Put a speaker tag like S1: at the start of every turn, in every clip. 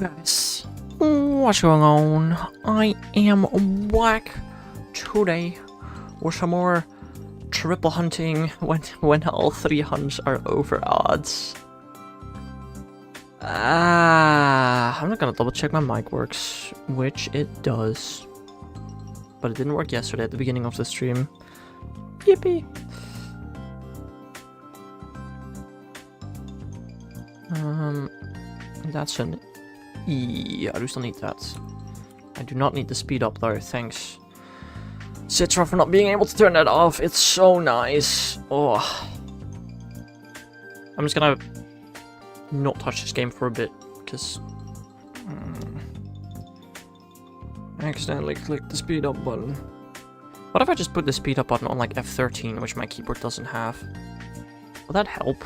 S1: Guys, what's going on? I am back today with some more triple hunting when all 3 hunts are over odds. I'm not gonna double check my mic works, which it does. But it didn't work yesterday at the beginning of the stream. Yippee! That's an E. I do still need that. I do not need the speed up though, thanks Citra for not being able to turn that off. It's so nice. Oh. I'm just gonna not touch this game for a bit, because I accidentally clicked the speed up button. What if I just put the speed up button on like F13, which my keyboard doesn't have? Will that help?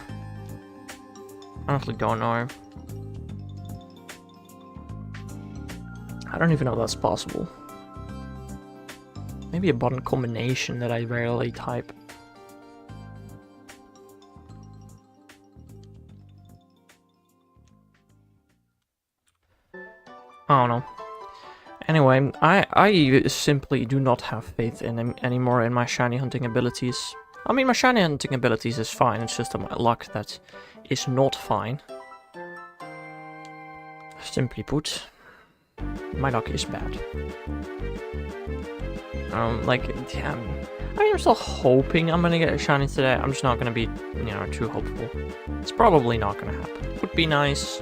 S1: I honestly don't know. I don't even know if that's possible. Maybe a button combination that I rarely type. I don't know. Anyway, I simply do not have faith in anymore in my shiny hunting abilities. I mean, my shiny hunting abilities is fine, it's just my luck that is not fine. Simply put, my luck is bad. Yeah, I mean, I'm still hoping I'm gonna get a shiny today. I'm just not gonna be, you know, too hopeful. It's probably not gonna happen. Would be nice.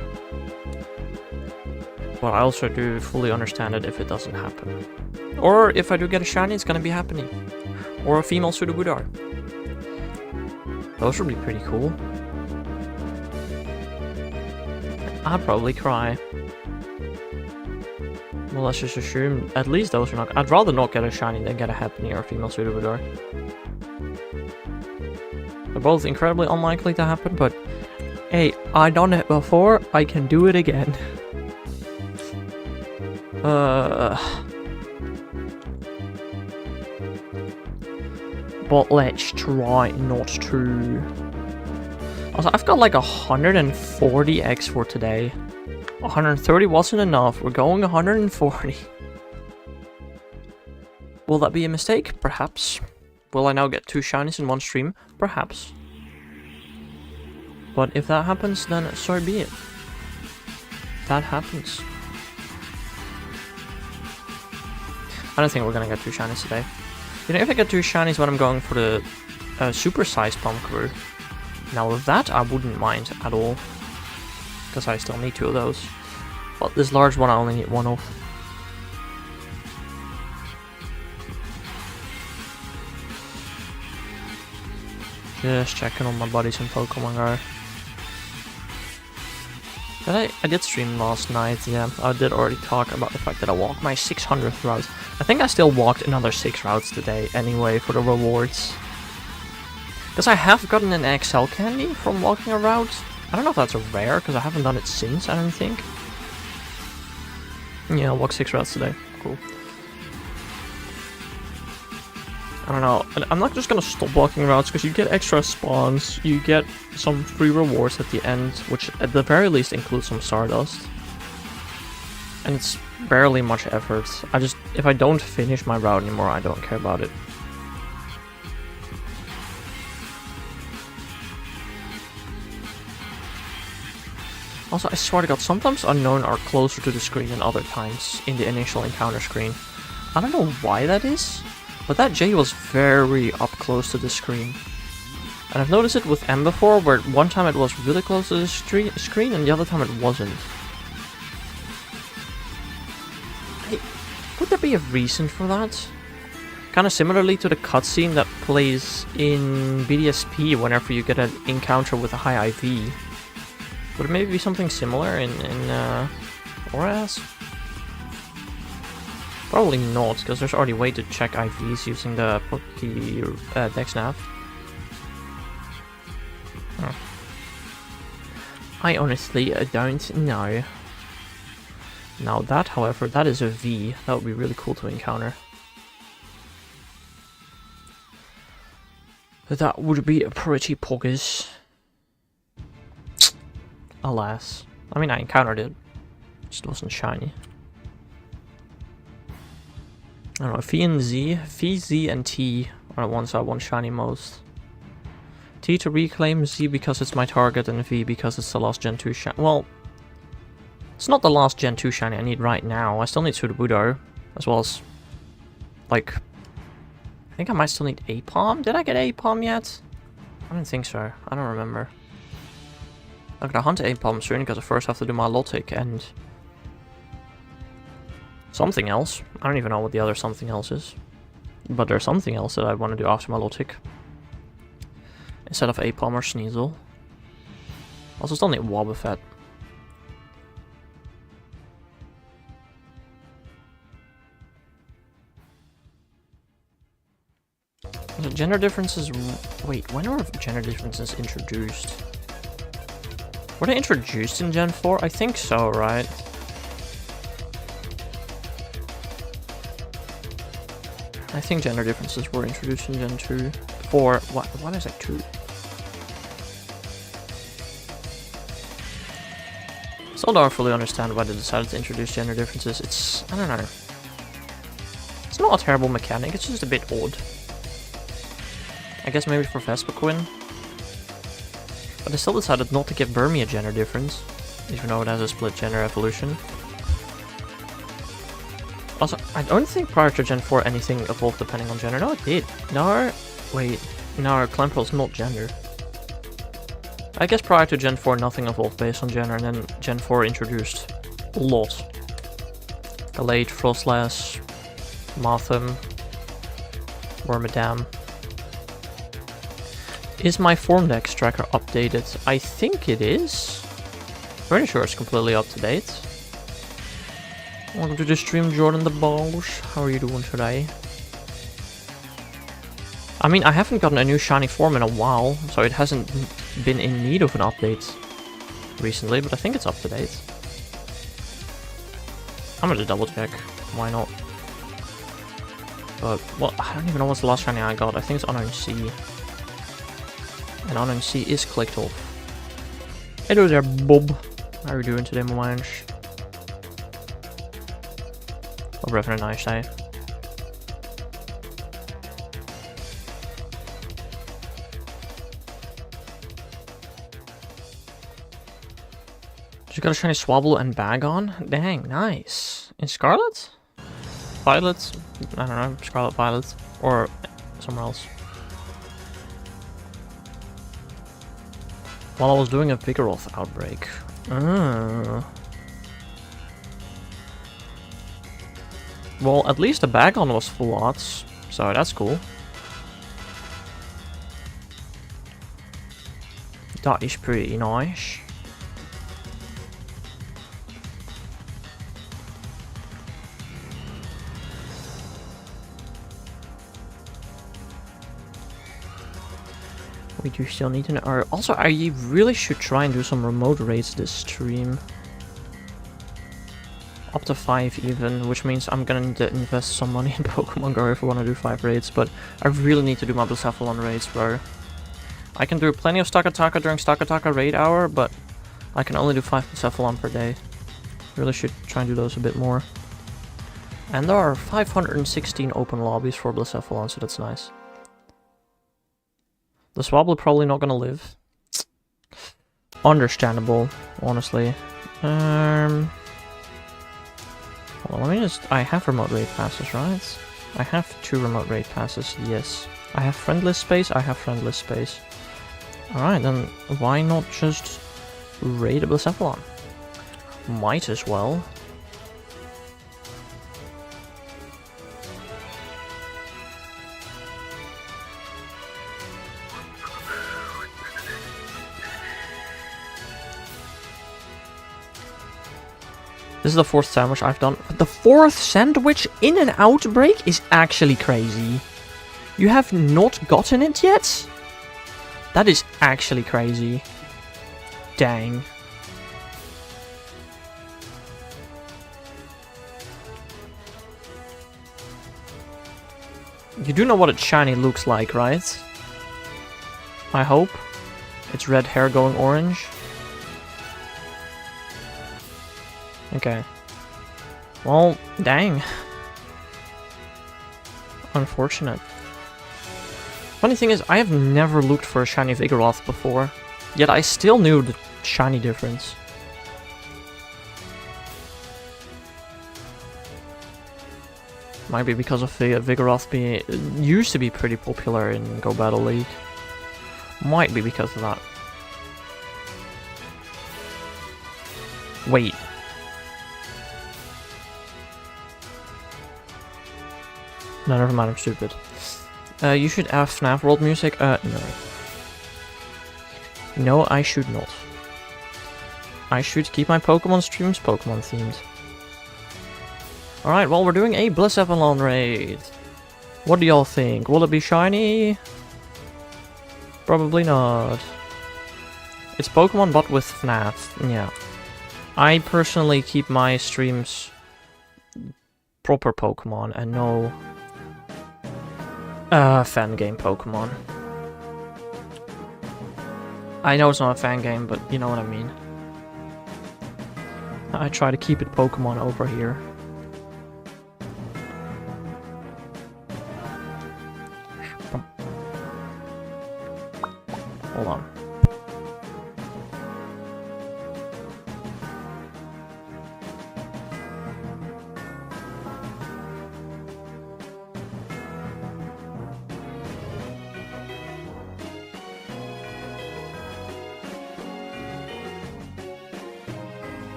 S1: But I also do fully understand it if it doesn't happen. Or if I do get a shiny, it's gonna be happening. Or a female Sudowoodo. Those would be pretty cool. I'd probably cry. Well, let's just assume at least those are not. I'd rather not get a shiny than get a happening or a female Sudowoodo. They're both incredibly unlikely to happen, but hey, I done it before, I can do it again. But let's try not to. Also, I've got like 140 X for today. 130 wasn't enough. We're going 140. Will that be a mistake? Perhaps. Will I now get 2 shinies in one stream? Perhaps. But if that happens, then so be it. That happens. I don't think we're gonna get 2 shinies today. You know, if I get 2 shinies when I'm going for the super-sized Pumpkaboo, now that I wouldn't mind at all. Because I still need 2 of those. But this large one I only need 1 of. Just checking on my buddies in Pokemon Go. I did stream last night, yeah. I did already talk about the fact that I walked my 600th route. I think I still walked another 6 routes today anyway for the rewards. Because I have gotten an XL candy from walking a route. I don't know if that's a rare, because I haven't done it since, I don't think. Yeah, I'll walk 6 routes today. Cool. I don't know. I'm not just gonna stop walking routes, because you get extra spawns, you get some free rewards at the end, which at the very least includes some Stardust. And it's barely much effort. If I don't finish my route anymore, I don't care about it. Also, I swear to god, sometimes Unown are closer to the screen than other times in the initial encounter screen. I don't know why that is, but that J was very up close to the screen. And I've noticed it with M before, where one time it was really close to the screen and the other time it wasn't. Hey, would there be a reason for that? Kinda similarly to the cutscene that plays in BDSP whenever you get an encounter with a high IV. Would it maybe be something similar in ORAS? Probably not, because there's already a way to check IVs using the Dex nav. Huh. I honestly don't know. Now that, however, that is a V. That would be really cool to encounter. That would be pretty poggers. Alas. I mean, I encountered it. Just wasn't shiny. I don't know, V and Z. V, Z, and T are the ones I want shiny most. T to reclaim, Z because it's my target, and V because it's the last Gen 2 shiny. Well, it's not the last Gen 2 shiny I need right now. I still need Sudowoodo, as well as, like, I think I might still need A-Palm. Did I get A-Palm yet? I don't think so. I don't remember. I'm gonna hunt A-Palm soon, because I first have to do my Lotic and something else. I don't even know what the other something else is. But there's something else that I want to do after my Lotic. Instead of A-Palm or Sneasel. Also still need Wobbuffet. The gender differences... Wait, when were gender differences introduced? Were they introduced in Gen 4? I think so, right? I think gender differences were introduced in Gen 2. 4... What is it? 2? Still don't fully understand why they decided to introduce gender differences. It's... I don't know. It's not a terrible mechanic, it's just a bit odd. I guess maybe for Vespiquen. But they still decided not to give Burmy a gender difference, even though it has a split gender evolution. Also, I don't think prior to Gen 4 anything evolved depending on gender. No, it did. No, wait. No, Clamperl's not gender. I guess prior to Gen 4 nothing evolved based on gender, and then Gen 4 introduced a lot. Galate, Frostlass, Martham, Wormadam. Is my Formdex tracker updated? I think it is. Pretty sure it's completely up to date. Welcome to the stream, Jordan the Balls. How are you doing today? I mean, I haven't gotten a new shiny form in a while, so it hasn't been in need of an update recently, but I think it's up to date. I'm gonna double check. Why not? But, well, I don't even know what's the last shiny I got. I think it's Unown C. And Unown C is clicked off. Hello there, Bob. How are you doing today, my man? Hope you're having a nice day. Just got a shiny Swablu and Bagon. Dang, nice. In Scarlet? Violet? I don't know, Scarlet Violet. Or somewhere else. While I was doing a Vigoroth outbreak. Well, at least the Bagon was full odds, so that's cool. That is pretty nice. We do still need to know. Also, I really should try and do some remote raids this stream. Up to 5 even, which means I'm gonna need to invest some money in Pokemon Go if I want to do 5 raids, but I really need to do my Blacephalon raids, bro. I can do plenty of Stakataka during Stakataka raid hour, but I can only do 5 Blacephalon per day. Really should try and do those a bit more. And there are 516 open lobbies for Blacephalon, so that's nice. The Swablu probably not gonna live. Understandable, honestly. Hold on, let me just... I have remote raid passes, right? I have 2 remote raid passes, yes. I have friendless space, I have friendless space. Alright, then why not just raid a Blacephalon? Might as well. This is the 4th sandwich I've done. The 4th sandwich in an outbreak is actually crazy. You have not gotten it yet? That is actually crazy. Dang. You do know what a shiny looks like, right? I hope. It's red hair going orange. Okay. Well, dang. Unfortunate. Funny thing is, I have never looked for a shiny Vigoroth before, yet I still knew the shiny difference. Might be because of Vigoroth being used to be pretty popular in Go Battle League. Might be because of that. Wait. No, never mind, I'm stupid. You should have FNAF World Music? No. No, I should not. I should keep my Pokemon streams Pokemon themed. Alright, well, we're doing a Bliss Avalon raid. What do y'all think? Will it be shiny? Probably not. It's Pokemon but with FNAF, yeah. I personally keep my streams proper Pokemon and no fan game Pokemon. I know it's not a fan game, but you know what I mean. I try to keep it Pokemon over here. Hold on.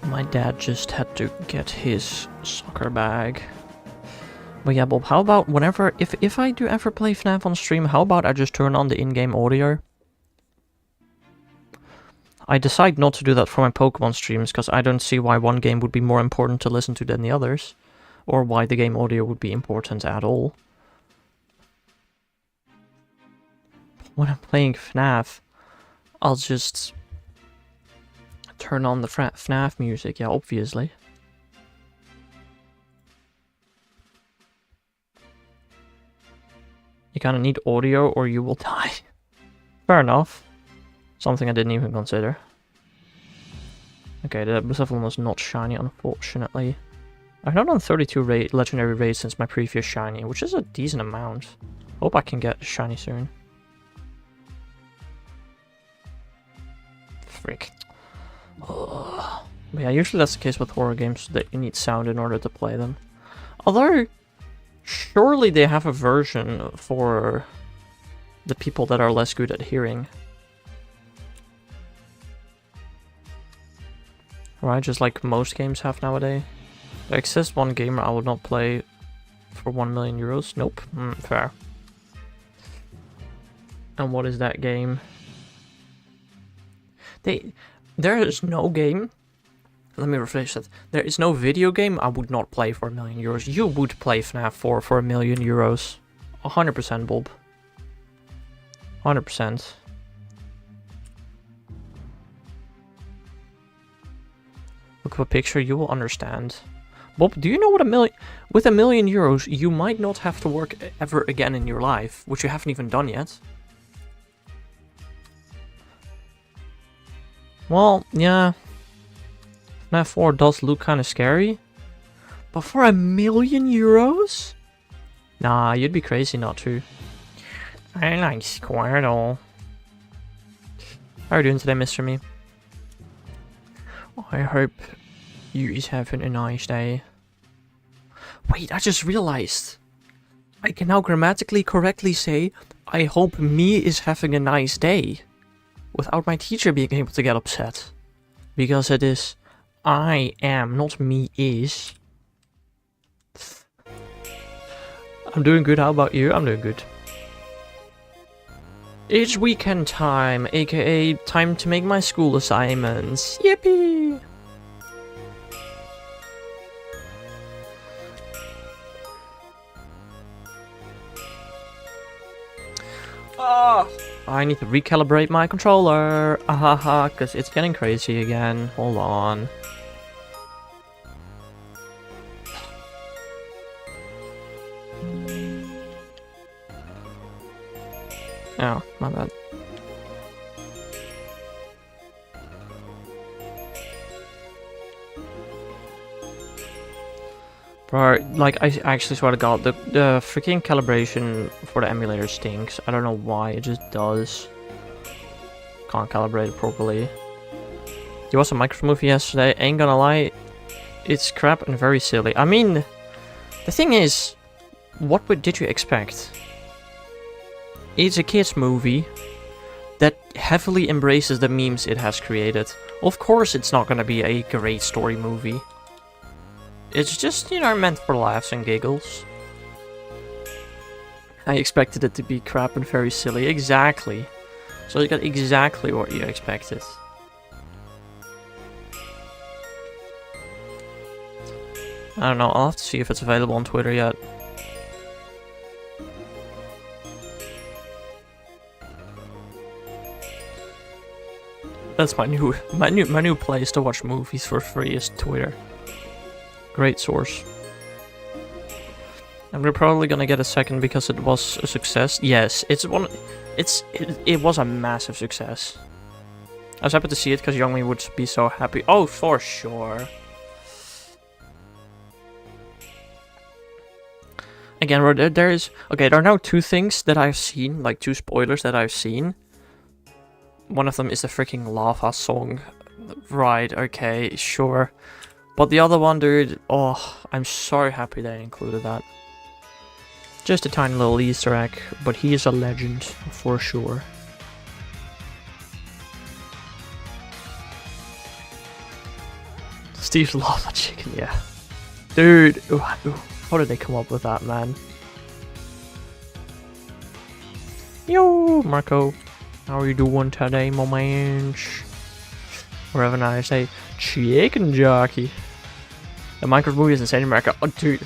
S1: My dad just had to get his soccer bag. But yeah, Bob, how about whenever, if I do ever play FNAF on stream, how about I just turn on the in-game audio? I decide not to do that for my Pokemon streams, because I don't see why one game would be more important to listen to than the others. Or why the game audio would be important at all. When I'm playing FNAF, I'll just turn on the FNAF music, yeah, obviously. You kind of need audio or you will die. Fair enough. Something I didn't even consider. Okay, the Blacephalon was not shiny, unfortunately. I've not done 32 legendary raids since my previous shiny, which is a decent amount. Hope I can get shiny soon. Frick. Ugh. But yeah, usually that's the case with horror games, that you need sound in order to play them. Although, surely they have a version for the people that are less good at hearing. Right, just like most games have nowadays. There exists one game I would not play for 1 million euros. Nope, fair. And what is that game? There is no game. Let me rephrase that. There is no video game I would not play for 1 million euros. You would play FNAF 4 for 1 million euros. 100%, Bob. 100%. Look at a picture, you will understand. Bob, do you know what with €1,000,000, you might not have to work ever again in your life, which you haven't even done yet. Well, yeah. FNAF 4 does look kind of scary. But for €1,000,000? Nah, you'd be crazy not to. I like Squirtle. How are you doing today, Mr. Me? I hope you is having a nice day. Wait, I just realized. I can now grammatically correctly say, I hope me is having a nice day. Without my teacher being able to get upset. Because it is, I am, not me is. I'm doing good, how about you? I'm doing good. It's weekend time, aka time to make my school assignments. Yippee! Ah! I need to recalibrate my controller. Ahaha, because it's getting crazy again. Hold on. Oh, my bad. Bro, like, I actually swear to God, the freaking calibration for the emulator stinks. I don't know why, it just does. Can't calibrate it properly. You watched a Minecraft movie yesterday, ain't gonna lie, it's crap and very silly. I mean, the thing is, what did you expect? It's a kids movie that heavily embraces the memes it has created. Of course it's not gonna be a great story movie. It's just, you know, meant for laughs and giggles. I expected it to be crap and very silly. Exactly. So you got exactly what you expected. I don't know, I'll have to see if it's available on Twitter yet. That's my new place to watch movies for free is Twitter. Great source. And we're probably gonna get a second because it was a success. Yes, it was a massive success. I was happy to see it because Youngmi would be so happy. Oh, for sure. Again, there are now two things that I've seen, like two spoilers that I've seen. One of them is the freaking lava song. Right, okay, sure. But the other one, dude, oh, I'm so happy they included that. Just a tiny little Easter egg, but he is a legend, for sure. Steve's lava chicken, yeah. Dude, how did they come up with that, man? Yo, Marco. How are you doing today, my man? Or have a nice day. Chicken jockey. The Minecraft movie is insane in America. Oh, dude.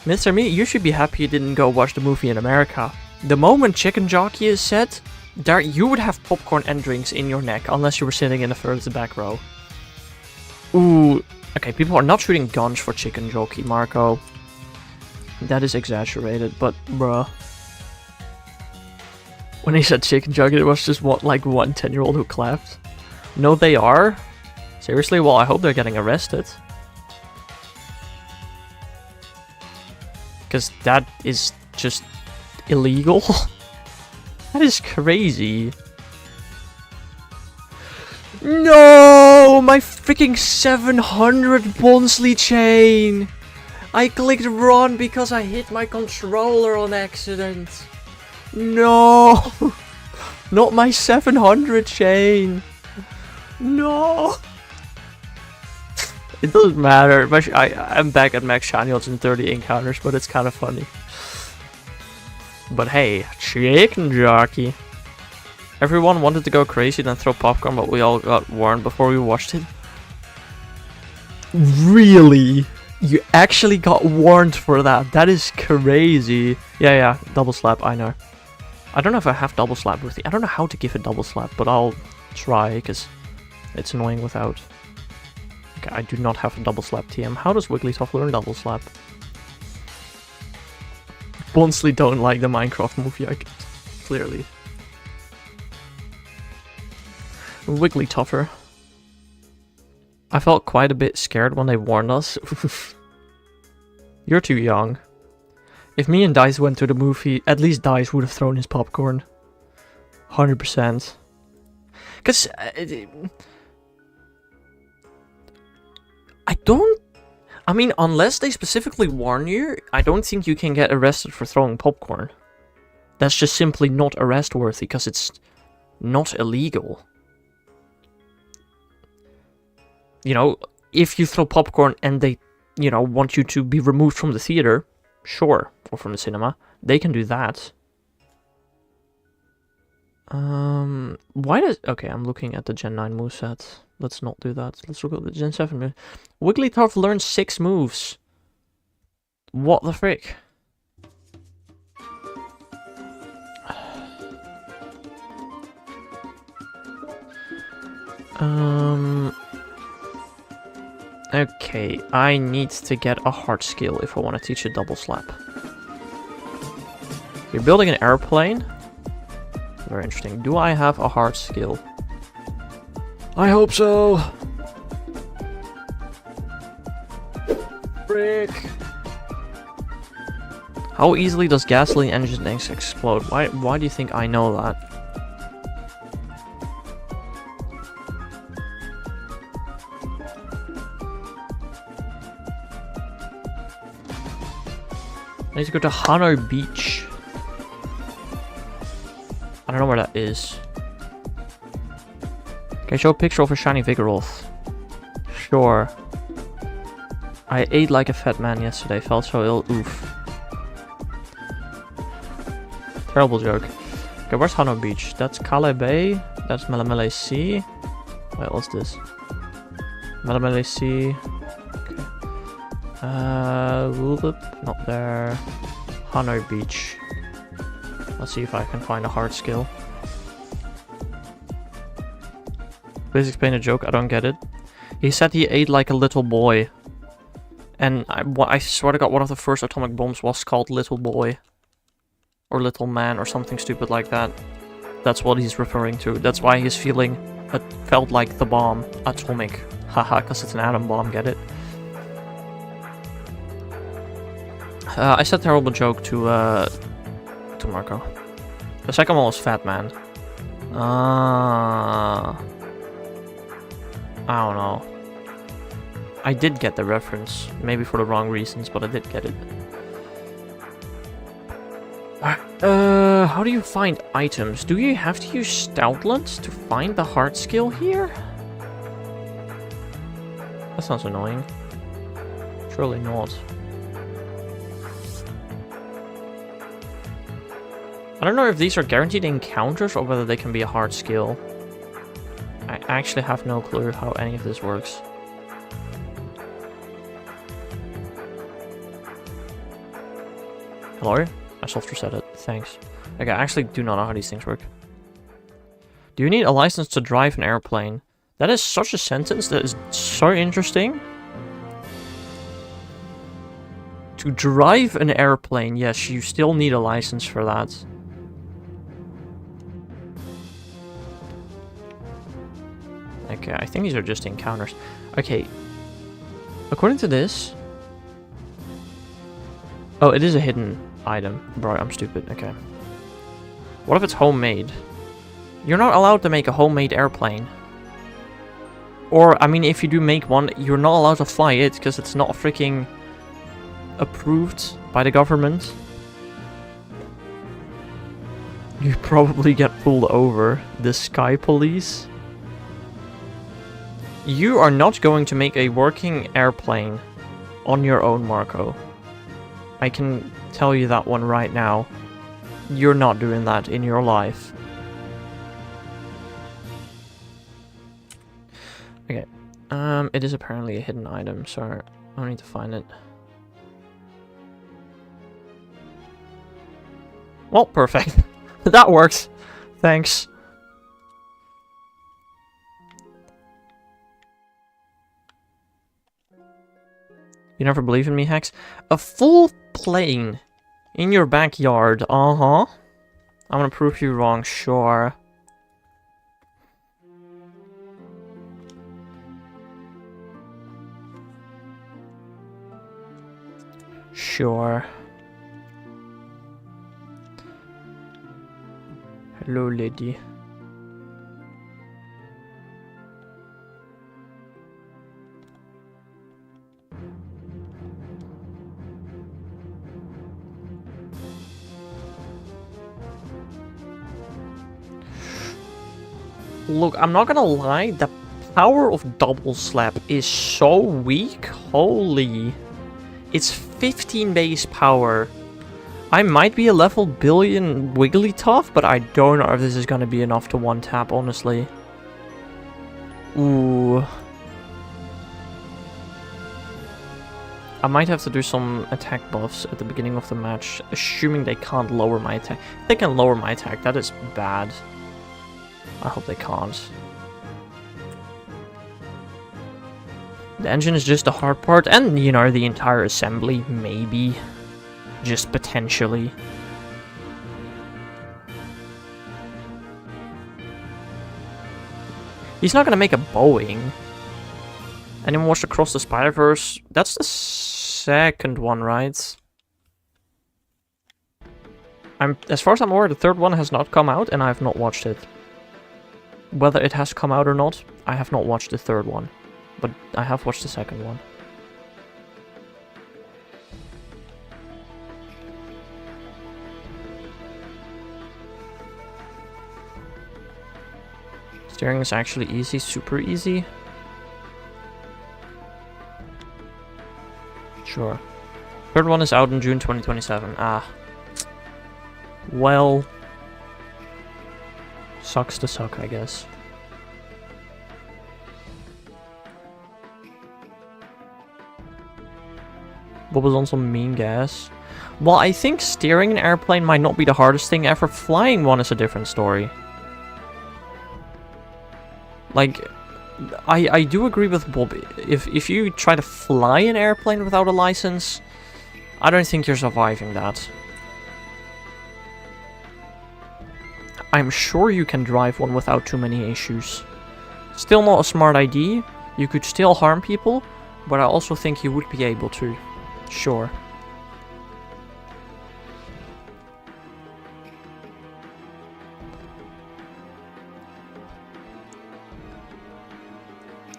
S1: Mr. Me, you should be happy you didn't go watch the movie in America. The moment chicken jockey is said, there you would have popcorn and drinks in your neck, unless you were sitting in the furthest back row. Ooh. Okay, people are not shooting guns for chicken jockey, Marco. That is exaggerated, but bruh. When he said chicken jockey, it was just one 10-year-old who clapped. No, they are? Seriously? Well, I hope they're getting arrested. Because that is just illegal. That is crazy. No! My freaking 700 Bonsley chain! I clicked run because I hit my controller on accident. No! Not my 700 chain! No! It doesn't matter. I'm back at max shiny odds in 30 encounters, but it's kind of funny. But hey, chicken jockey. Everyone wanted to go crazy and throw popcorn, but we all got warned before we watched it. Really? You actually got warned for that? That is crazy. Yeah, double slap, I know. I don't know if I have double slap with it. I don't know how to give it double slap, but I'll try, because it's annoying without. Okay, I do not have a double slap TM. How does Wigglytuff learn double slap? Bonsley don't like the Minecraft movie, clearly. Wigglytuffer. I felt quite a bit scared when they warned us. You're too young. If me and Dice went to the movie, at least Dice would have thrown his popcorn. 100%. Because... I mean, unless they specifically warn you, I don't think you can get arrested for throwing popcorn. That's just simply not arrest-worthy, because it's not illegal. You know, if you throw popcorn and they, you know, want you to be removed from the theater, sure, or from the cinema, they can do that. Why does... Okay, I'm looking at the Gen 9 moveset. Let's not do that. Let's look at the Gen 7 move. Wigglytuff learns 6 moves. What the frick? Okay, I need to get a hard skill if I want to teach a double slap. You're building an airplane? Very interesting. Do I have a hard skill? I hope so! Frick! How easily does gasoline engine tanks explode? Why do you think I know that? I need to go to Hano Beach. I don't know where that is. Can I show a picture of a shiny Vigoroth? Sure. I ate like a fat man yesterday, felt so ill, oof. Terrible joke. Okay, where's Hano Beach? That's Kale Bay, that's Melemele Sea. Wait, what's this? Melemele Sea. Okay. Not there. Hano Beach. Let's see if I can find a hard skill. Please explain a joke, I don't get it. He said he ate like a little boy. And I swear to God, one of the first atomic bombs was called Little Boy. Or Little Man, or something stupid like that. That's what he's referring to. That's why he's feeling... It felt like the bomb. Atomic. Haha, because it's an atom bomb, get it? I said terrible joke to Marco. The second one was Fat Man. I don't know. I did get the reference. Maybe for the wrong reasons, but I did get it. How do you find items? Do you have to use Stoutland to find the hard skill here? That sounds annoying. Surely not. I don't know if these are guaranteed encounters or whether they can be a hard skill. I actually have no clue how any of this works. Hello? I soft reset it. Thanks. Okay, I actually do not know how these things work. Do you need a license to drive an airplane? That is such a sentence that is so interesting. To drive an airplane, yes, you still need a license for that. Okay, I think these are just encounters. Okay. According to this... Oh, it is a hidden item. Bro, I'm stupid. Okay. What if it's homemade? You're not allowed to make a homemade airplane. Or, I mean, if you do make one, you're not allowed to fly it because it's not freaking approved by the government. You probably get pulled over. The Sky Police. You are not going to make a working airplane on your own, Marco. I can tell you that one right now. You're not doing that in your life. Okay. It is apparently a hidden item, so I need to find it. Well, perfect. That works. Thanks. You never believe in me, Hex? A full plane in your backyard. Uh-huh. I'm gonna prove you wrong, sure. Sure. Hello, lady. Look, I'm not gonna lie, the power of double slap is so weak. Holy. It's 15 base power. I might be a level billion Wigglytuff, but I don't know if this is gonna be enough to one tap, honestly. Ooh. I might have to do some attack buffs at the beginning of the match, assuming they can't lower my attack. If they can lower my attack, that is bad. I hope they can't. The engine is just the hard part, and, you know, the entire assembly, maybe. Just potentially. He's not gonna make a Boeing. Anyone watched Across the Spider-Verse? That's the second one, right? As far as I'm aware, the third one has not come out, and I have not watched it. Whether it has come out or not, I have not watched the third one. But I have watched the second one. Steering is actually easy, super easy. Sure. Third one is out in June 2027. Ah. Well. Sucks to suck, I guess. What was on some mean gas? Well, I think steering an airplane might not be the hardest thing ever. Flying one is a different story. Like, I do agree with Bob. If you try to fly an airplane without a license, I don't think you're surviving that. I'm sure you can drive one without too many issues. Still not a smart idea. You could still harm people, but I also think you would be able to. Sure.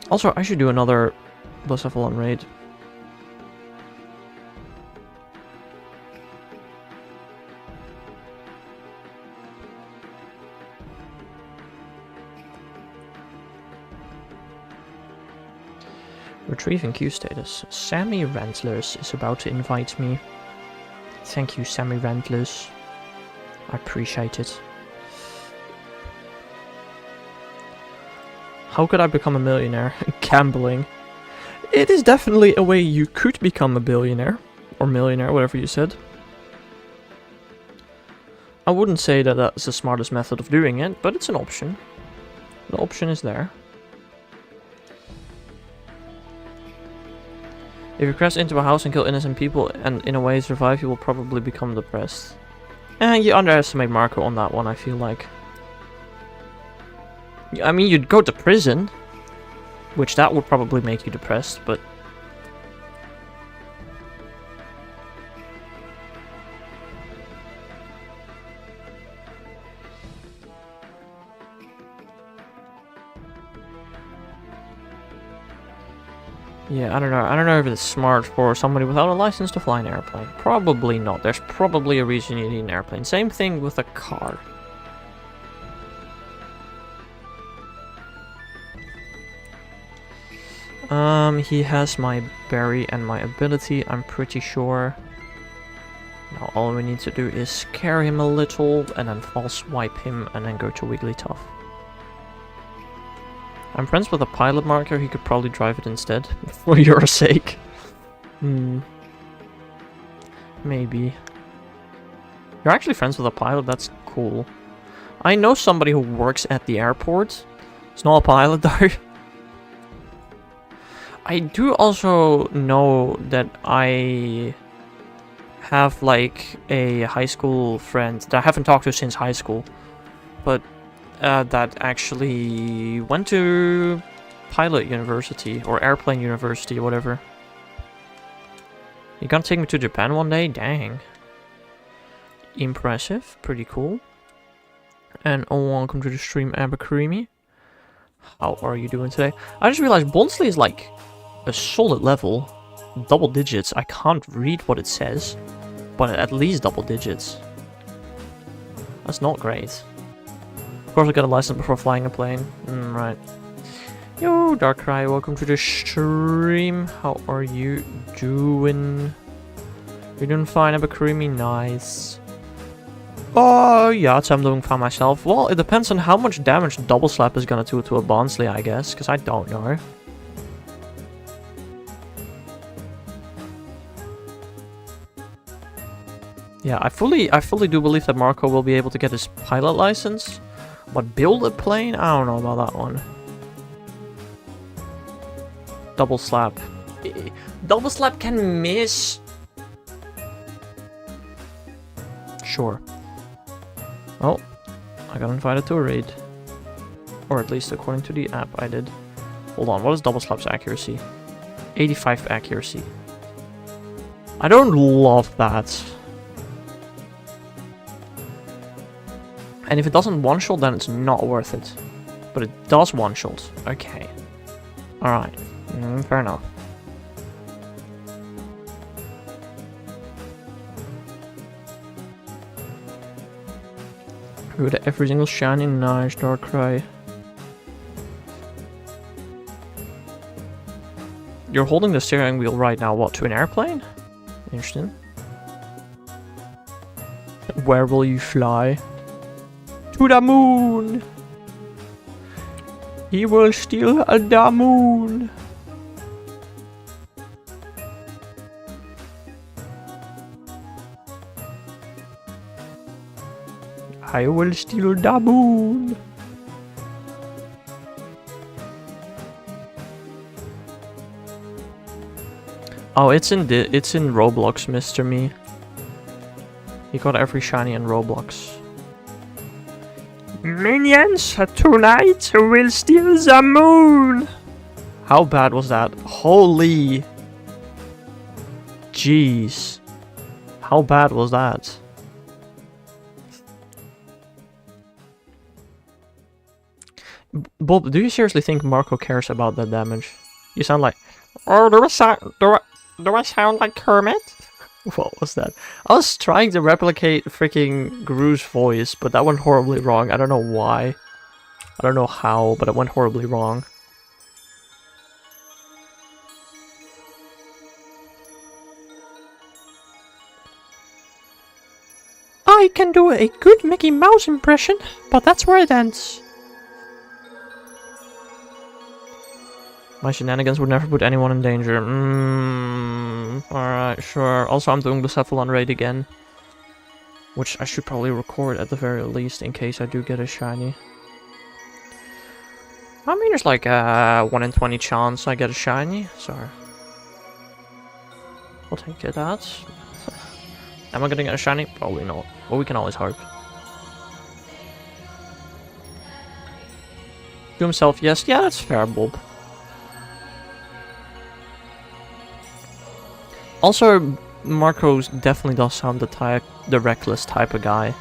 S1: Also, I should do another Blacephalon raid. Retrieving queue status. Sammy Rentlers is about to invite me. Thank you, Sammy Rentlers. I appreciate it. How could I become a millionaire? Gambling. It is definitely a way you could become a billionaire. Or millionaire, whatever you said. I wouldn't say that that's the smartest method of doing it, but it's an option. The option is there. If you crash into a house and kill innocent people and in a way survive, you will probably become depressed. You underestimate Marco on that one, I feel like. I mean, you'd go to prison, which that would probably make you depressed, but... yeah, I don't know. I don't know if it's smart for somebody without a license to fly an airplane. Probably not. There's probably a reason you need an airplane. Same thing with a car. He has my berry and my ability, I'm pretty sure. Now all we need to do is scare him a little, and then false swipe him, and then go to Wigglytuff. I'm friends with a pilot marker, he could probably drive it instead, for your sake. Maybe. You're actually friends with a pilot, that's cool. I know somebody who works at the airport. It's not a pilot though. I do also know that I have like a high school friend that I haven't talked to since high school, but that actually went to pilot university or airplane university or whatever. You gonna take me to Japan one day? Dang. Impressive. Pretty cool. And welcome to the stream, Abercreamy. How are you doing today? I just realized Bondsley is like a solid level. Double digits. I can't read what it says, but at least double digits. That's not great. Of course I got a license before flying a plane. Right. Yo, Darkrai, welcome to the stream. How are you doing? You're doing fine, Abercreamy. Nice. Oh, yeah, I'm doing fine myself. Well, it depends on how much damage Double Slap is gonna do to a Bonsly, I guess, because I don't know. Yeah, I fully do believe that Marco will be able to get his pilot license, but build a plane? I don't know about that one. Double Slap. Double Slap can miss. Sure. Oh, I got invited to a raid. Or at least according to the app I did. Hold on, what is Double Slap's accuracy? 85 accuracy. I don't love that. And if it doesn't one-shot, then it's not worth it. But it does one-shot. Okay. Alright. Fair enough. With every single shiny, nice Darkrai. You're holding the steering wheel right now, what, to an airplane? Interesting. Where will you fly? To the moon! He will steal the moon! I will steal the moon! Oh, it's in Roblox, Mr. Me. You got every shiny in Roblox. Minions, tonight we'll steal the moon! How bad was that? Holy... Jeez. How bad was that? Bob, do you seriously think Marco cares about that damage? You sound like... Oh, do I sound like Kermit? What was that? I was trying to replicate freaking Gru's voice, but that went horribly wrong. I don't know why. I don't know how, but it went horribly wrong. I can do a good Mickey Mouse impression, but that's where it ends. My shenanigans would never put anyone in danger. Alright, sure. Also, I'm doing the Cephalon raid again. Which I should probably record at the very least, in case I do get a shiny. I mean, there's like a 1 in 20 chance I get a shiny, so... We'll take that. Am I gonna get a shiny? Probably not. But we can always hope. To himself, yes. Yeah, that's fair, Bob. Also, Marco definitely does sound the reckless type of guy.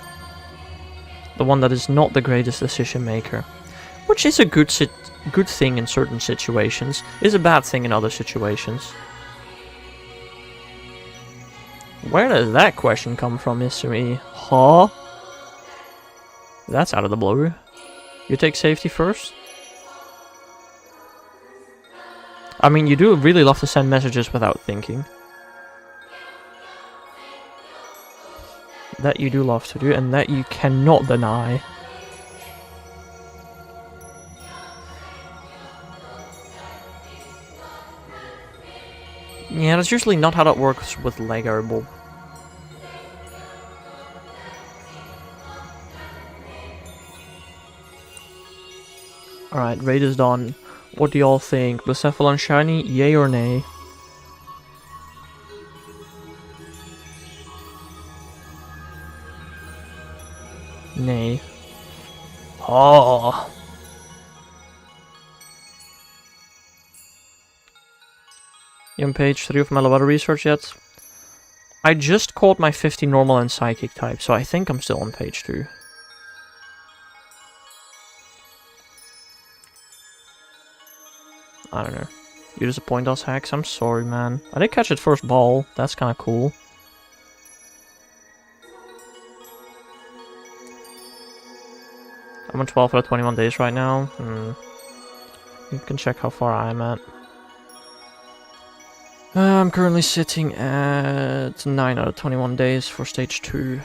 S1: The one that is not the greatest decision maker. Which is a good thing in certain situations. Is a bad thing in other situations. Where does that question come from, Mr. E? Huh? That's out of the blue. You take safety first? I mean, you do really love to send messages without thinking. That you do love to do, and that you cannot deny. Yeah, that's usually not how that works with Lego Bob. Alright, raid is done. What do y'all think? Blacephalon shiny, yay or nay? Nay. Oh. You on page 3 of my Lovato research yet? I just caught my 50 normal and psychic type, so I think I'm still on page 2. I don't know. You disappoint us, Hacks. I'm sorry, man. I did catch it first ball. That's kind of cool. I'm on 12 out of 21 days right now. You can check how far I'm at. I'm currently sitting at 9 out of 21 days for stage 2.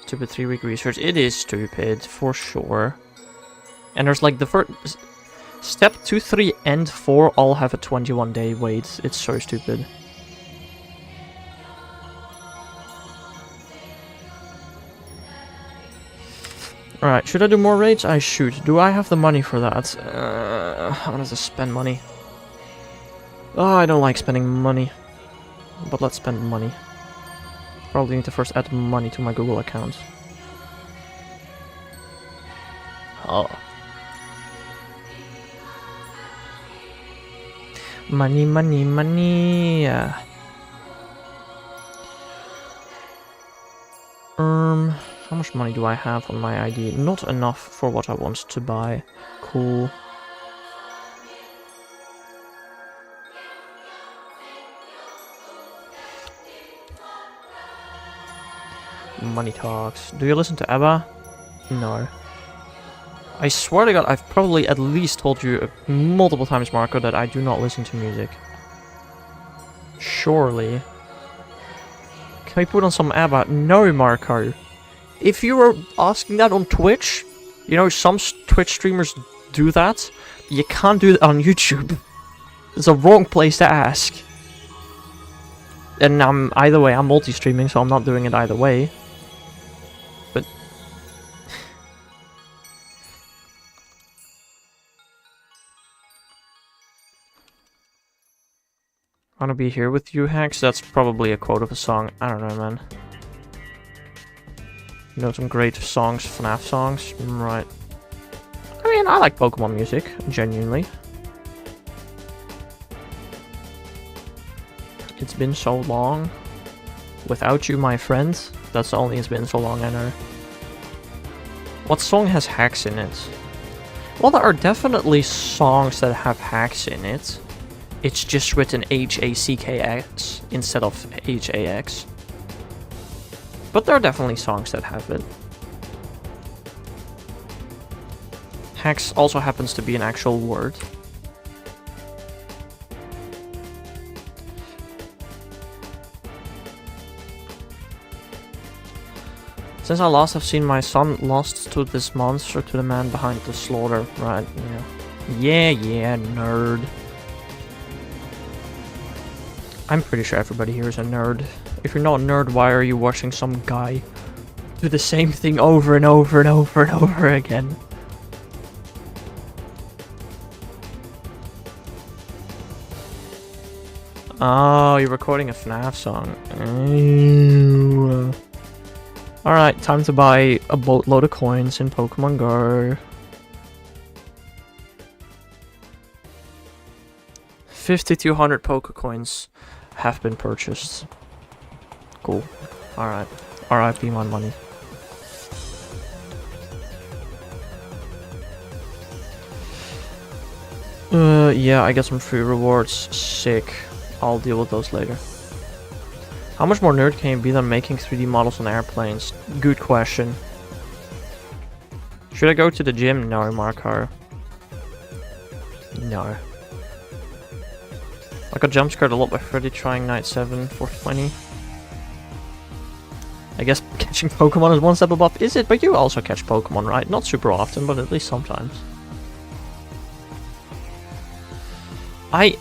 S1: Stupid 3-week research. It is stupid, for sure. And there's like the first... Step 2, 3, and 4 all have a 21-day wait. It's so stupid. Alright, should I do more raids? I should. Do I have the money for that? I want to spend money. Oh, I don't like spending money. But let's spend money. Probably need to first add money to my Google account. Oh. Money, money, money. How much money do I have on my ID? Not enough for what I want to buy. Cool. Money talks. Do you listen to ABBA? No. I swear to God, I've probably at least told you multiple times, Marco, that I do not listen to music. Surely. Can we put on some ABBA? No, Marco. If you were asking that on Twitch, you know, some Twitch streamers do that. You can't do that on YouTube. It's a wrong place to ask. And either way, I'm multi-streaming, so I'm not doing it either way. But... Wanna be here with you, Hacks? That's probably a quote of a song. I don't know, man. You know some great songs, FNAF songs? Right. I mean, I like Pokemon music, genuinely. It's been so long. Without you, my friend. That's only it's been so long, I know. What song has hacks in it? Well, there are definitely songs that have hacks in it. It's just written H-A-C-K-X instead of H-A-X. But there are definitely songs that have it. Hacks also happens to be an actual word. Since I last have seen my son lost to this monster to the man behind the slaughter. Right, yeah. Yeah, nerd. I'm pretty sure everybody here is a nerd. If you're not a nerd, why are you watching some guy do the same thing over and over and over and over again? Oh, you're recording a FNAF song. Alright, time to buy a boatload of coins in Pokemon Go. 5,200 Pokecoins have been purchased. Cool. Alright. RIP my money. Yeah, I get some free rewards. Sick. I'll deal with those later. How much more nerd can you be than making 3D models on airplanes? Good question. Should I go to the gym? No, Marco. No. I got jump scared a lot by Freddy trying Night 7 for 20. I guess catching Pokemon is one step above, is it? But you also catch Pokemon, right? Not super often, but at least sometimes.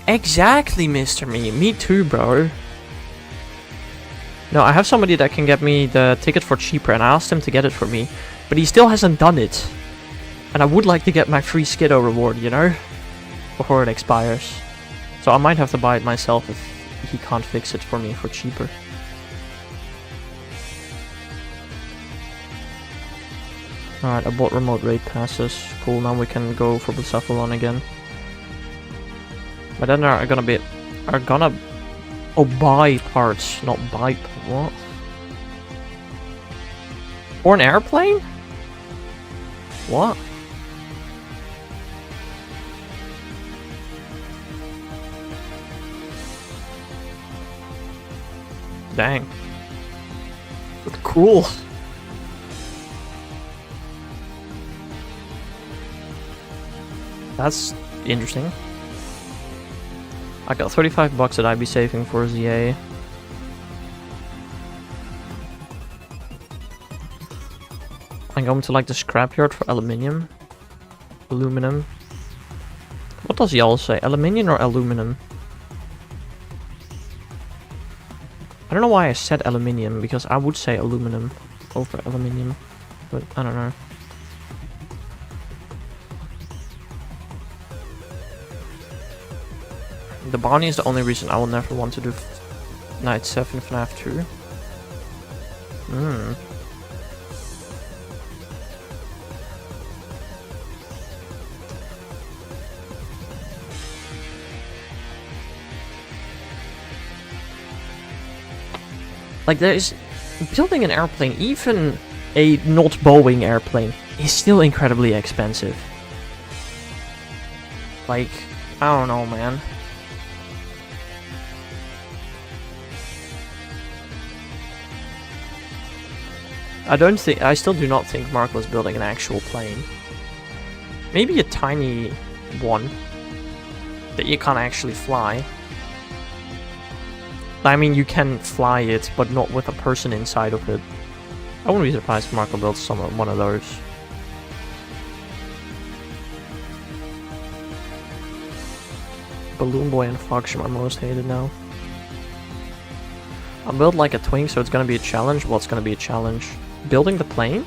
S1: Exactly, Mr. Me too, bro. No, I have somebody that can get me the ticket for cheaper, and I asked him to get it for me, but he still hasn't done it. And I would like to get my free Skiddo reward, you know? Before it expires. So I might have to buy it myself if he can't fix it for me for cheaper. Alright, I bought remote raid passes. Cool, now we can go for Blacephalon again. But then there are gonna buy parts, not buy. What? Or an airplane? What? Dang. Cool. That's interesting. I got 35 bucks that I'd be saving for ZA. I'm going to like the scrapyard for aluminium. Aluminum. What does y'all say? Aluminium or aluminum? I don't know why I said aluminium, because I would say aluminum over aluminium. But I don't know. The bounty is the only reason I will never want to do Night 7 FNAF 2. Like, there's building an airplane, even a not Boeing airplane, is still incredibly expensive. Like, I don't know, man. I still do not think Mark was building an actual plane. Maybe a tiny one that you can't actually fly. I mean, you can fly it, but not with a person inside of it. I wouldn't be surprised if Marco builds one of those. Balloon Boy and Fox are my most hated now. I'll build like a twink, so it's gonna be a challenge. Well, it's gonna be a challenge. Building the plane?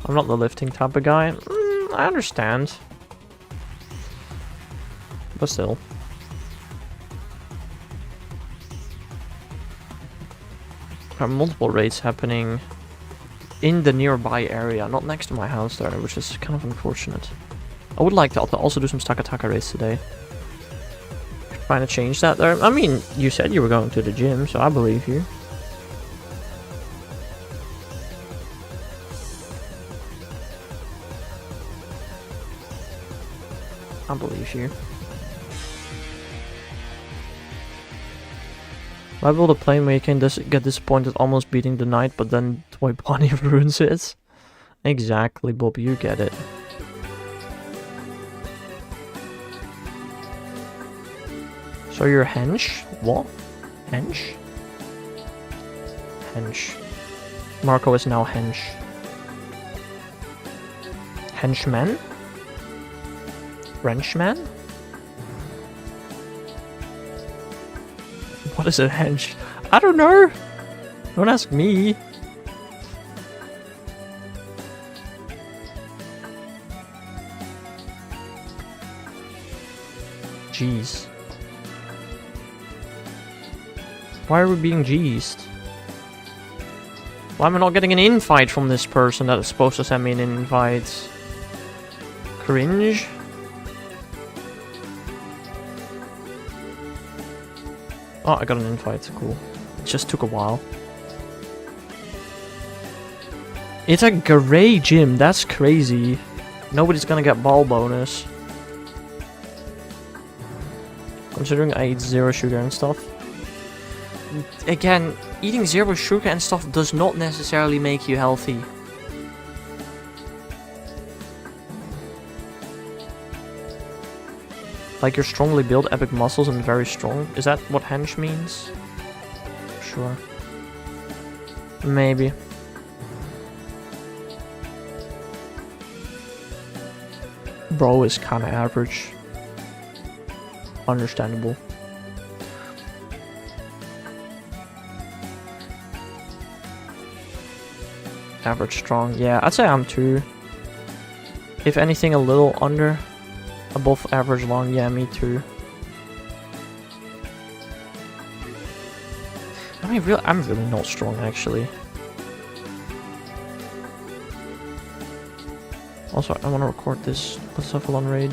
S1: I'm not the lifting type of guy. I understand. But still. There are multiple raids happening in the nearby area, not next to my house there, which is kind of unfortunate. I would like to also do some Stakataka raids today. Trying to change that there. I mean, you said you were going to the gym, so I believe you. I believe you. Why build a plane where you can get disappointed almost beating the knight, but then Toy Bonnie ruins it? Exactly, Bob, you get it. So you're hench? What? Hench? Hench. Marco is now hench. Henchman? Frenchman? What is a hench? I don't know! Don't ask me. Jeez. Why are we being jeezed? Why am I not getting an invite from this person that is supposed to send me an invite? Cringe? Oh, I got an invite. Cool. It just took a while. It's a grey gym. That's crazy. Nobody's gonna get ball bonus. Considering I eat 0 sugar and stuff. Again, eating 0 sugar and stuff does not necessarily make you healthy. Like, you're strongly built, epic muscles, and very strong. Is that what hench means? Sure. Maybe. Bro is kinda average. understandable. Average strong. Yeah, I'd say I'm 2. If anything, a little under. Above average long. Yeah, me too. I mean, I'm really not strong, actually. Also, I want to record this Bullsephalon raid.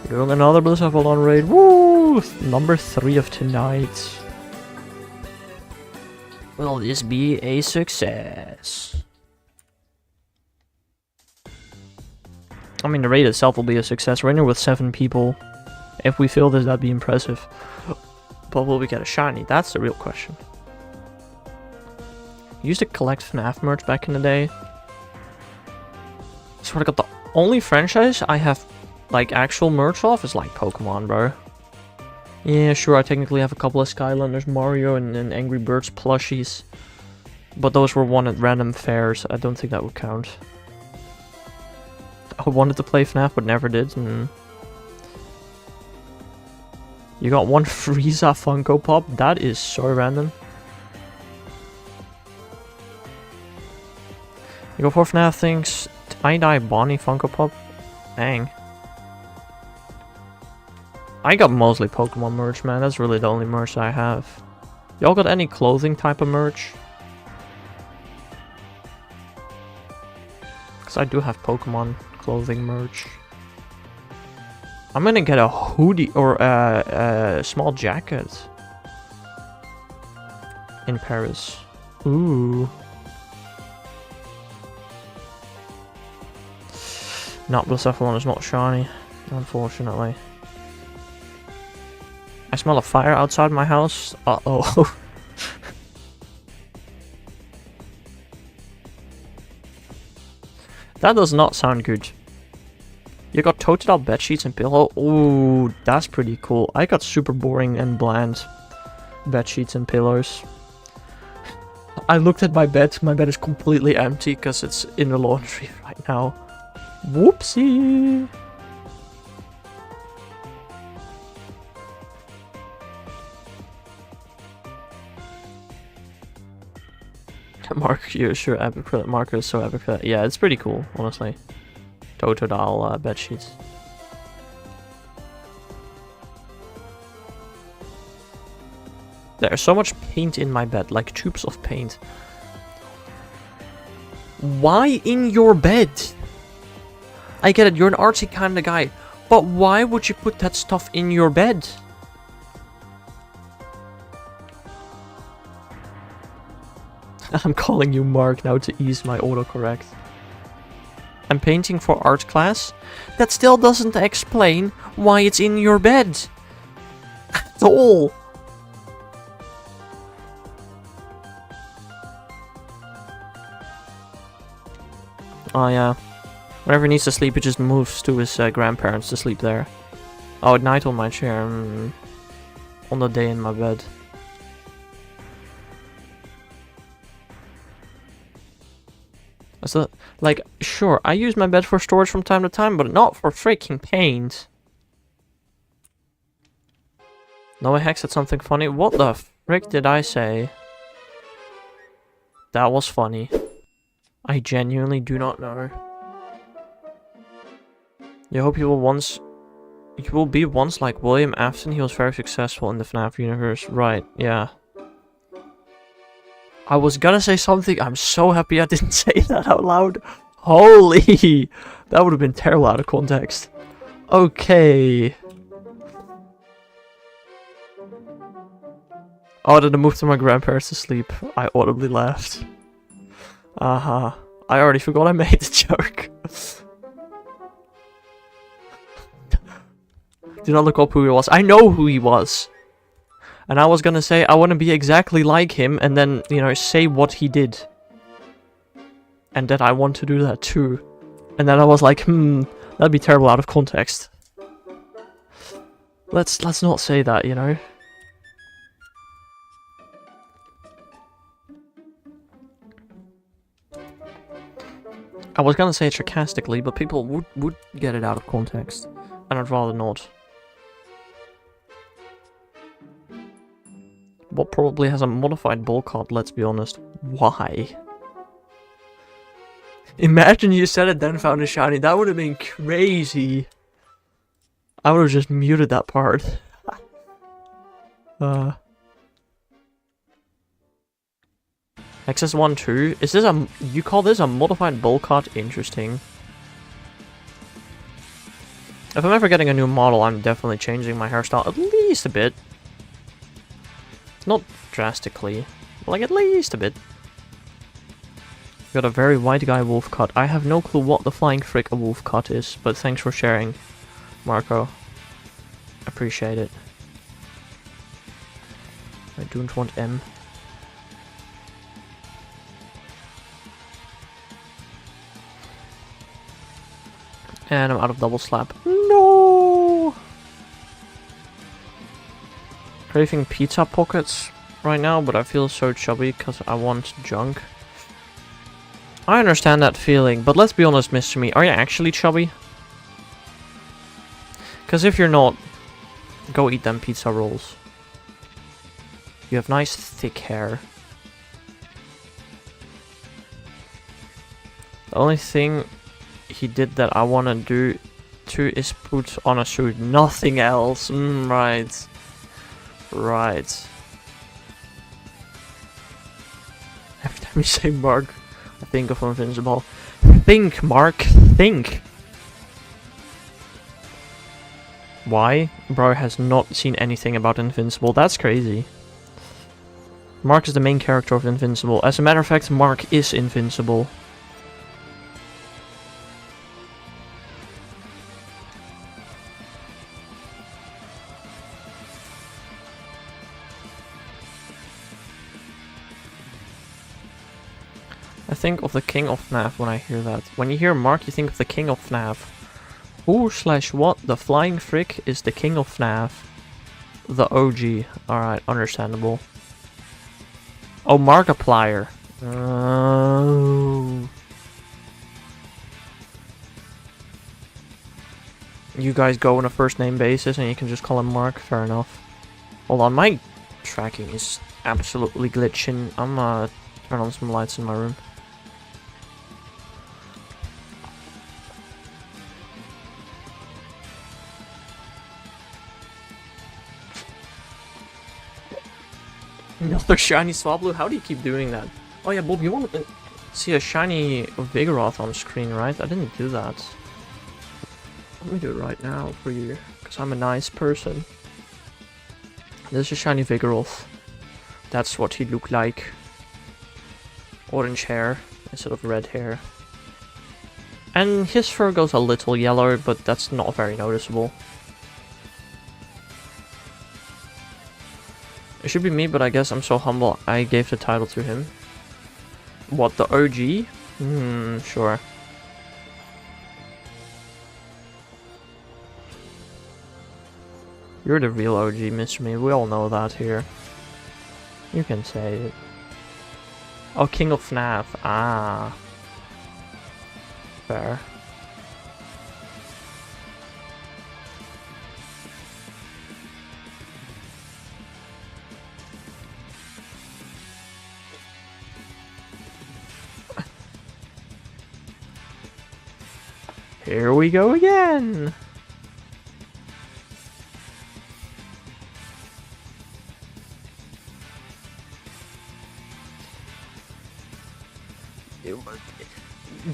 S1: Doing another Bullsephalon raid. Woo! Number 3 of tonight. Will this be a success? I mean, the raid itself will be a success. We're in here with 7 people. If we fail this, that'd be impressive. But will we get a shiny? That's the real question. I used to collect FNAF merch back in the day. I swear to God, the only franchise I have, like, actual merch off is, like, Pokemon, bro. Yeah, sure, I technically have a couple of Skylanders, Mario, and Angry Birds plushies. But those were won at random fairs. I don't think that would count. I wanted to play FNAF, but never did. You got one Frieza Funko Pop? That is so random. You go for FNAF things. Tie-dye Bonnie Funko Pop? Dang. I got mostly Pokemon merch, man. That's really the only merch I have. Y'all got any clothing type of merch? Because I do have Pokemon clothing merch. I'm gonna get a hoodie or a small jacket in Paris. Ooh. Not Bullsephalon is not shiny, unfortunately. I smell a fire outside my house. Uh-oh. That does not sound good. You got toted out bedsheets and pillow. Ooh, that's pretty cool. I got super boring and bland bedsheets and pillows. I looked at my bed. My bed is completely empty because it's in the laundry right now. Whoopsie. Mark, you're sure epic for that. Marker is so epic for that. Yeah, it's pretty cool, honestly. Totodile bed sheets. There's so much paint in my bed, like tubes of paint. Why in your bed? I get it, you're an artsy kind of guy, but why would you put that stuff in your bed? I'm calling you Mark now to ease my autocorrect. I'm painting for art class? That still doesn't explain why it's in your bed. At all. Oh yeah. Whenever he needs to sleep, he just moves to his grandparents to sleep there. Oh, at night on my chair. On the day in my bed. So, like, sure, I use my bed for storage from time to time, but not for freaking paint. Noah Hex said something funny. What the frick did I say? That was funny. I genuinely do not know. You hope you will be once like William Afton. He was very successful in the FNAF universe. Right, yeah. I was gonna say something. I'm so happy I didn't say that out loud. Holy! That would have been terrible out of context. Okay. Oh, did I move to my grandparents to sleep? I audibly laughed. I already forgot I made the joke. Do not look up who he was. I know who he was. And I was gonna say I want to be exactly like him and then, you know, say what he did. And that I want to do that too. And then I was like, that'd be terrible out of context. Let's not say that, you know. I was gonna say it sarcastically, but people would get it out of context. And I'd rather not. What probably has a modified ball cut, let's be honest. Why? Imagine you said it then found a shiny. That would have been crazy. I would have just muted that part. XS1 2. Is this a... You call this a modified bowl cut? Interesting. If I'm ever getting a new model, I'm definitely changing my hairstyle at least a bit. Not drastically, but like at least a bit. Got a very white guy wolf cut. I have no clue what the flying frick a wolf cut is, but thanks for sharing, Marco. Appreciate it. I don't want M. And I'm out of double slap. No! Craving pizza pockets right now, but I feel so chubby because I want junk. I understand that feeling, but let's be honest, Mr. Me, are you actually chubby? Because if you're not, go eat them pizza rolls. You have nice thick hair. The only thing he did that I want to do too is put on a suit. Nothing else. Right. Right. Every time you say Mark, I think of Invincible. Think, Mark. Think. Why? Bro has not seen anything about Invincible. That's crazy. Mark is the main character of Invincible. As a matter of fact, Mark is invincible. I think of the King of FNAF when I hear that. When you hear Mark, you think of the King of FNAF. Who/what the flying frick is the King of FNAF? The OG. Alright, understandable. Oh, Markiplier. Oh. You guys go on a first name basis and you can just call him Mark. Fair enough. Hold on, my tracking is absolutely glitching. I'm gonna turn on some lights in my room. Another shiny Swablu? How do you keep doing that? Oh yeah, Bob, you want to see a shiny Vigoroth on screen, right? I didn't do that. Let me do it right now for you, because I'm a nice person. This is shiny Vigoroth. That's what he looked like. Orange hair instead of red hair. And his fur goes a little yellow, but that's not very noticeable. It should be me, but I guess I'm so humble I gave the title to him. What, the OG? Sure. You're the real OG, Mr. Me. We all know that here. You can say it. Oh, King of FNAF. Ah. Fair. Here we go again!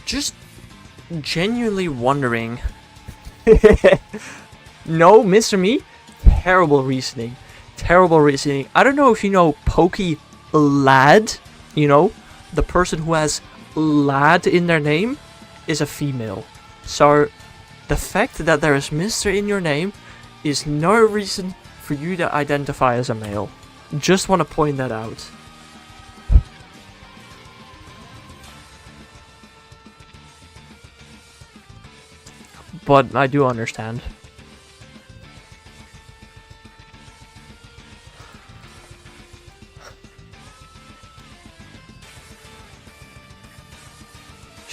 S1: Just genuinely wondering. No, Mr. Me? Terrible reasoning. Terrible reasoning. I don't know if you know Pokey Lad. You know, the person who has Lad in their name is a female. So, the fact that there is Mr. in your name is no reason for you to identify as a male. Just want to point that out. But I do understand.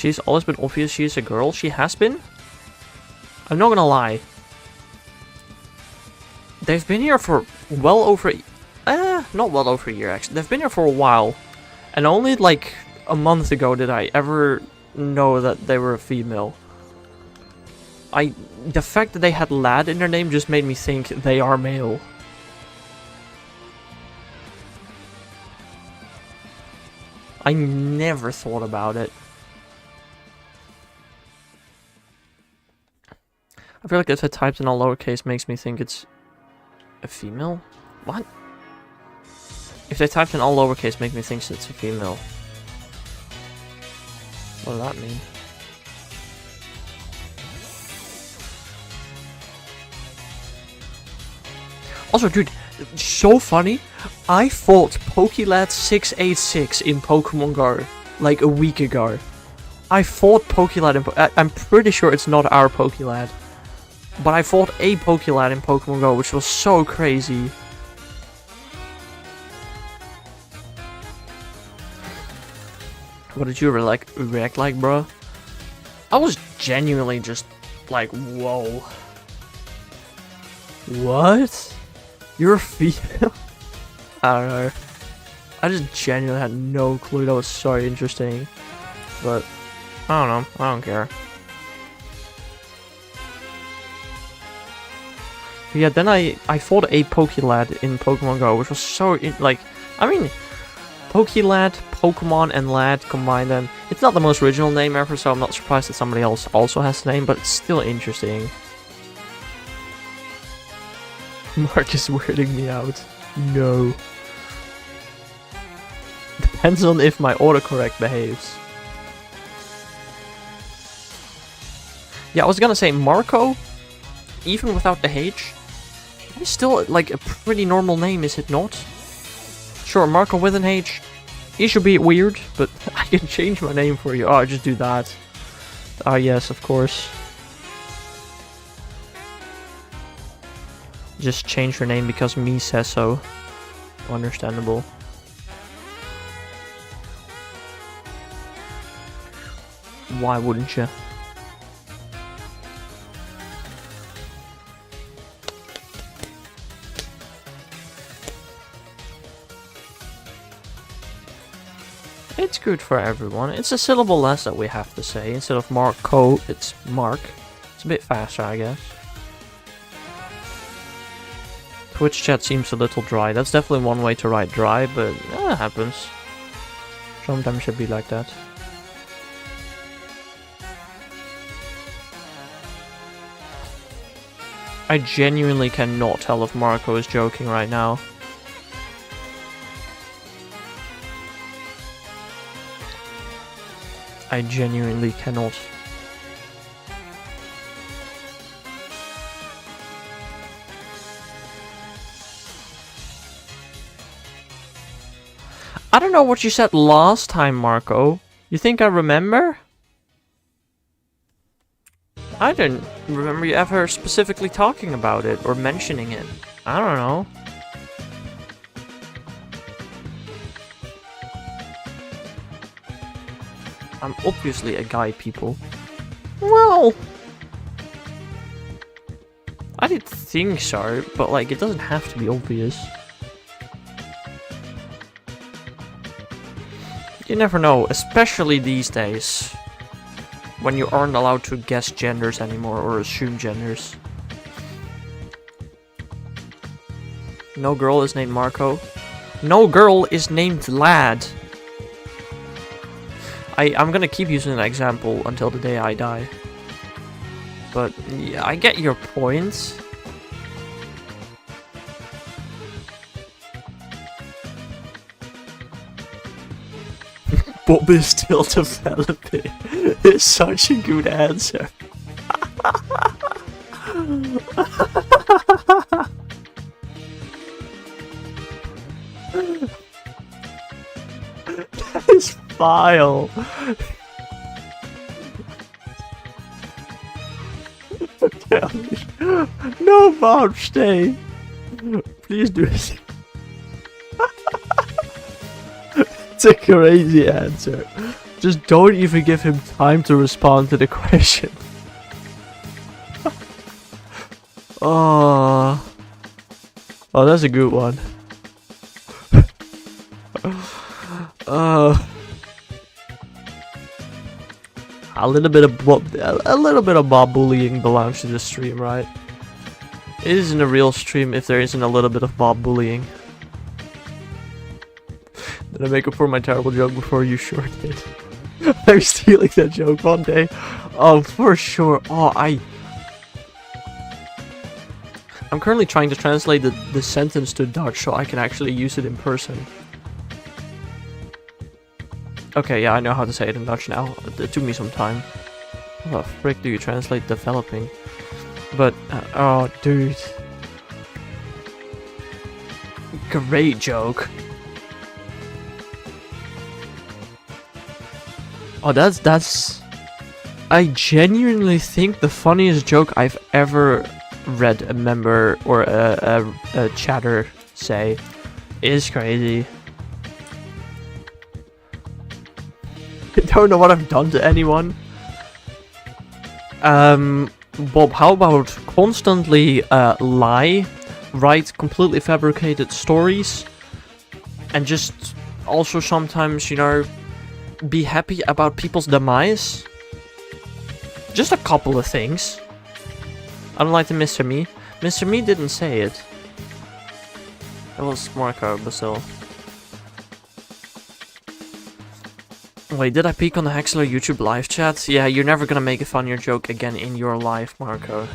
S1: She's always been obvious she's a girl. She has been. I'm not gonna lie. They've been here for well over... not well over a year, actually. They've been here for a while. And only, like, a month ago did I ever know that they were a female. The fact that they had lad in their name just made me think they are male. I never thought about it. I feel like if I typed in all lowercase makes me think it's a female? What? If they typed in all lowercase makes me think it's a female. What does that mean? Also, dude, so funny. I fought PokéLad686 in Pokemon Go like a week ago. I fought PokéLad in I'm pretty sure it's not our PokéLad. But I fought a PokéLad in Pokemon Go, which was so crazy. What did you react like, bro? I was genuinely just like, whoa. What? You're a female? I don't know. I just genuinely had no clue. That was so interesting. But, I don't know. I don't care. But yeah, then I fought a PokéLad in Pokemon Go, which was so, I mean, PokéLad, Pokemon, and Lad combined them. It's not the most original name ever, so I'm not surprised that somebody else also has the name, but it's still interesting. Mark is weirding me out. No. Depends on if my autocorrect behaves. Yeah, I was gonna say Marco, even without the H, is still like a pretty normal name, is it not? Sure, Marco with an H, he should be weird, but I can change my name for you. Oh, I just do that. Ah, yes, of course. Just change your name because me says so. Understandable. Why wouldn't you? It's good for everyone. It's a syllable less that we have to say. Instead of Marco, it's Mark. It's a bit faster, I guess. Twitch chat seems a little dry. That's definitely one way to write dry, but it happens. Sometimes it should be like that. I genuinely cannot tell if Marco is joking right now. I genuinely cannot. I don't know what you said last time, Marco. You think I remember? I didn't remember you ever specifically talking about it or mentioning it. I don't know. I'm obviously a guy, people. Well, I didn't think so, but like it doesn't have to be obvious. You never know, especially these days, when you aren't allowed to guess genders anymore or assume genders. No girl is named Marco. No girl is named Lad. I'm gonna keep using that example until the day I die. But yeah, I get your point. Bob is still developing. It's such a good answer. That is vile. Tell me. No, Bob, stay. Please do it. It's a crazy answer. Just don't even give him time to respond to the question. Oh, that's a good one. A little bit of mob bullying belongs to the stream, right? It isn't a real stream if there isn't a little bit of mob bullying. Did I make up for my terrible joke before? You sure did. I'm stealing that joke one day. Oh, for sure. Oh, I'm currently trying to translate the sentence to Dutch so I can actually use it in person. Okay, yeah, I know how to say it in Dutch now. It took me some time. How the frick do you translate developing? But, oh, dude. Great joke. Oh, that's... I genuinely think the funniest joke I've ever read a member or a chatter say. Is crazy. I don't know what I've done to anyone. Bob, how about constantly lie, write completely fabricated stories, and just also sometimes, you know, be happy about people's demise? Just a couple of things. Unlike the Mr. Me. Mr. Me didn't say it. It was Marco, but still. Wait, did I peek on the Hexler YouTube live chat? Yeah, you're never gonna make a funnier joke again in your life, Marco.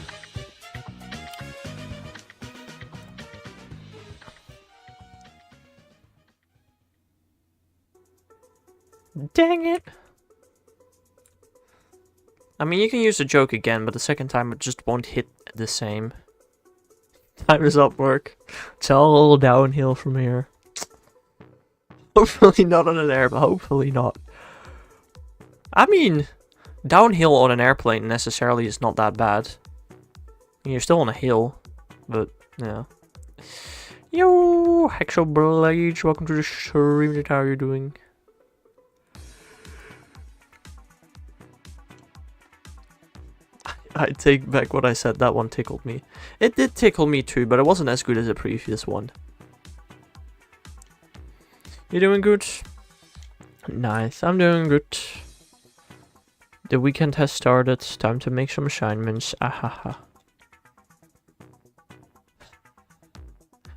S1: Dang it! I mean, you can use the joke again, but the second time it just won't hit the same. Time is up, work. It's all downhill from here. Hopefully not on an air, but hopefully not. I mean, downhill on an airplane necessarily is not that bad. You're still on a hill, but, yeah. Yo, Hexoblade, welcome to the stream. How are you doing? I take back what I said, that one tickled me. It did tickle me too, but it wasn't as good as the previous one. You doing good? Nice, I'm doing good. The weekend has started, time to make some assignments, ahaha.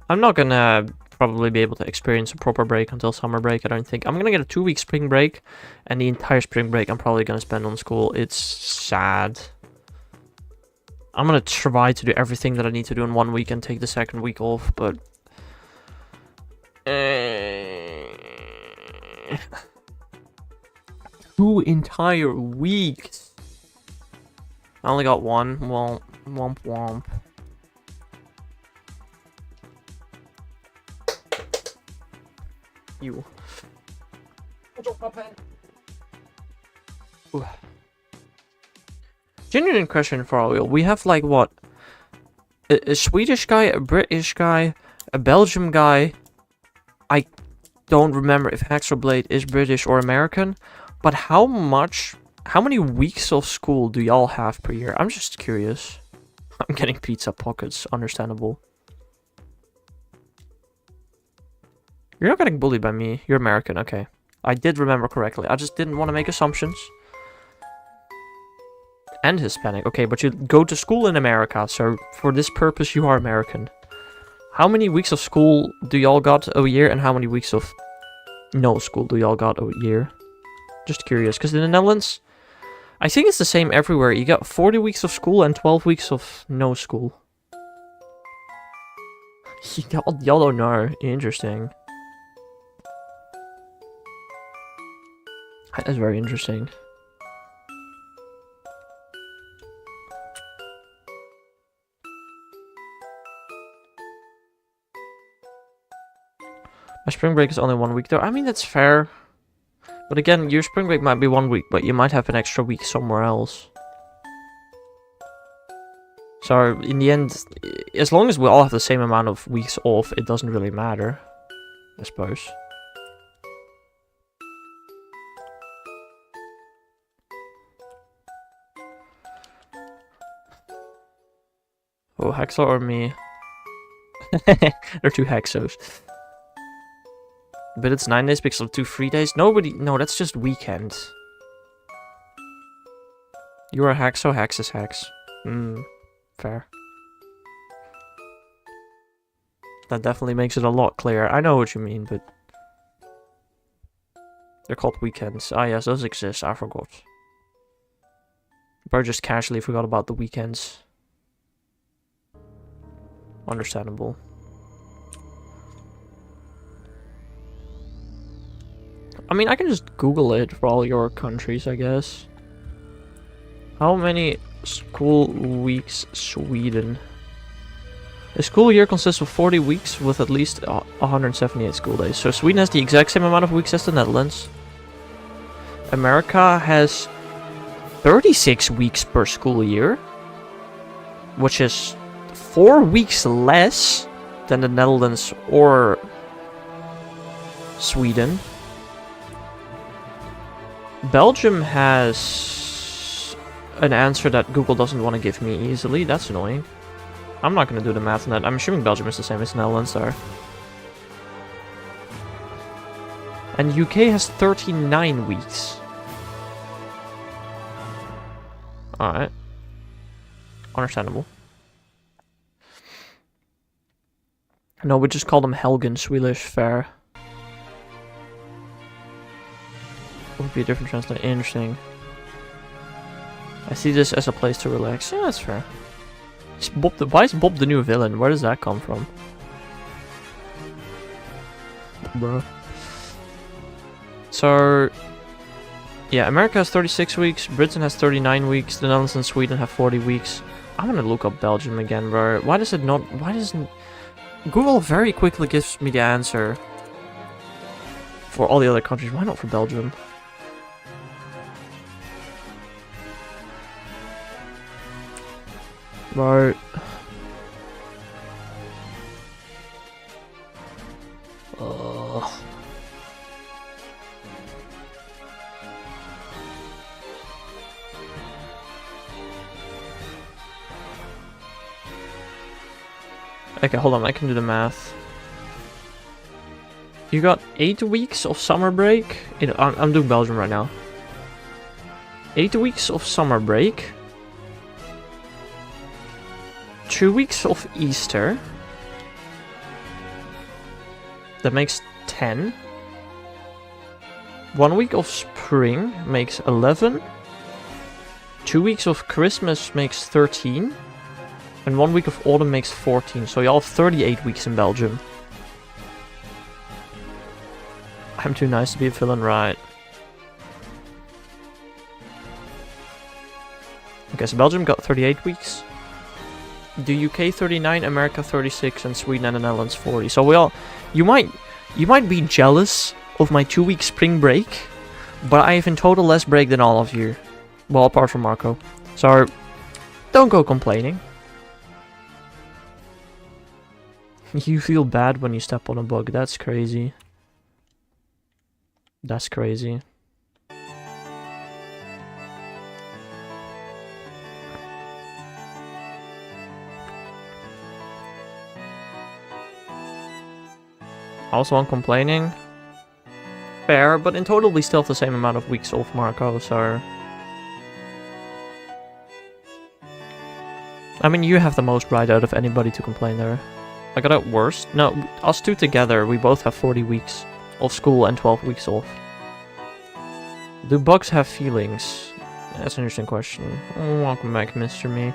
S1: I'm not gonna probably be able to experience a proper break until summer break, I don't think. I'm gonna get a 2-week spring break, and the entire spring break I'm probably gonna spend on school. It's sad. I'm gonna try to do everything that I need to do in 1 week and take the second week off, but... 2 entire weeks! I only got one. Well, womp womp. You. Ooh. Genuine question for all. We have like what? A Swedish guy, a British guy, a Belgian guy. I don't remember if Hexerblade is British or American, but how many weeks of school do y'all have per year? I'm just curious. I'm getting pizza pockets, understandable. You're not getting bullied by me. You're American, okay. I did remember correctly. I just didn't want to make assumptions. And Hispanic. Okay, but you go to school in America, so for this purpose you are American. How many weeks of school do y'all got a year, and how many weeks of no school do y'all got a year? Just curious, because in the Netherlands, I think it's the same everywhere. You got 40 weeks of school and 12 weeks of no school. Y'all don't know. Interesting. That's very interesting. My spring break is only 1 week though. I mean, that's fair. But again, your spring break might be 1 week, but you might have an extra week somewhere else. So, in the end, as long as we all have the same amount of weeks off, it doesn't really matter. I suppose. Oh, Hexo or me? They're 2 Hexos. But it's 9 days because of 2 free days. Nobody... No, that's just weekend. You are Hexo, Hex is Hex. Fair. That definitely makes it a lot clearer. I know what you mean, but... They're called weekends. Ah yes, those exist. I forgot. But I just casually forgot about the weekends. Understandable. I mean, I can just Google it for all your countries, I guess. How many school weeks Sweden? A school year consists of 40 weeks with at least 178 school days. So Sweden has the exact same amount of weeks as the Netherlands. America has 36 weeks per school year, which is 4 weeks less than the Netherlands or Sweden. Belgium has an answer that Google doesn't want to give me easily. That's annoying. I'm not going to do the math on that. I'm assuming Belgium is the same as the Netherlands are. And UK has 39 weeks. Alright. Understandable. No, we just call them Helgen Swedish. Fair. Would be a different translation. Interesting. I see this as a place to relax. Yeah, that's fair. Why is Bob the new villain? Where does that come from? Bro. So... Yeah, America has 36 weeks, Britain has 39 weeks, the Netherlands and Sweden have 40 weeks. I'm gonna look up Belgium again, bro. Why does it not... Why doesn't... Google very quickly gives me the answer for all the other countries. Why not for Belgium? Right. Okay, hold on, I can do the math. You got 8 weeks of summer break. I'm doing Belgium right now. 8 weeks of summer break. 2 weeks of Easter. That makes 10. 1 week of spring makes 11. 2 weeks of Christmas makes 13. And 1 week of autumn makes 14. So you all have 38 weeks in Belgium. I'm too nice to be a villain, right? Okay, so Belgium got 38 weeks. The UK 39, America 36, and Sweden and the Netherlands 40. So we all... You might be jealous of my 2-week spring break, but I have in total less break than all of you. Well, apart from Marco. So, don't go complaining. You feel bad when you step on a bug. That's crazy. That's crazy. Also, I'm complaining. Fair, but in total we still have the same amount of weeks off, Marco, so... I mean, you have the most right out of anybody to complain there. I got it worse. No, us two together, we both have 40 weeks of school and 12 weeks off. Do bugs have feelings? That's an interesting question. Oh, welcome back, Mr. Me.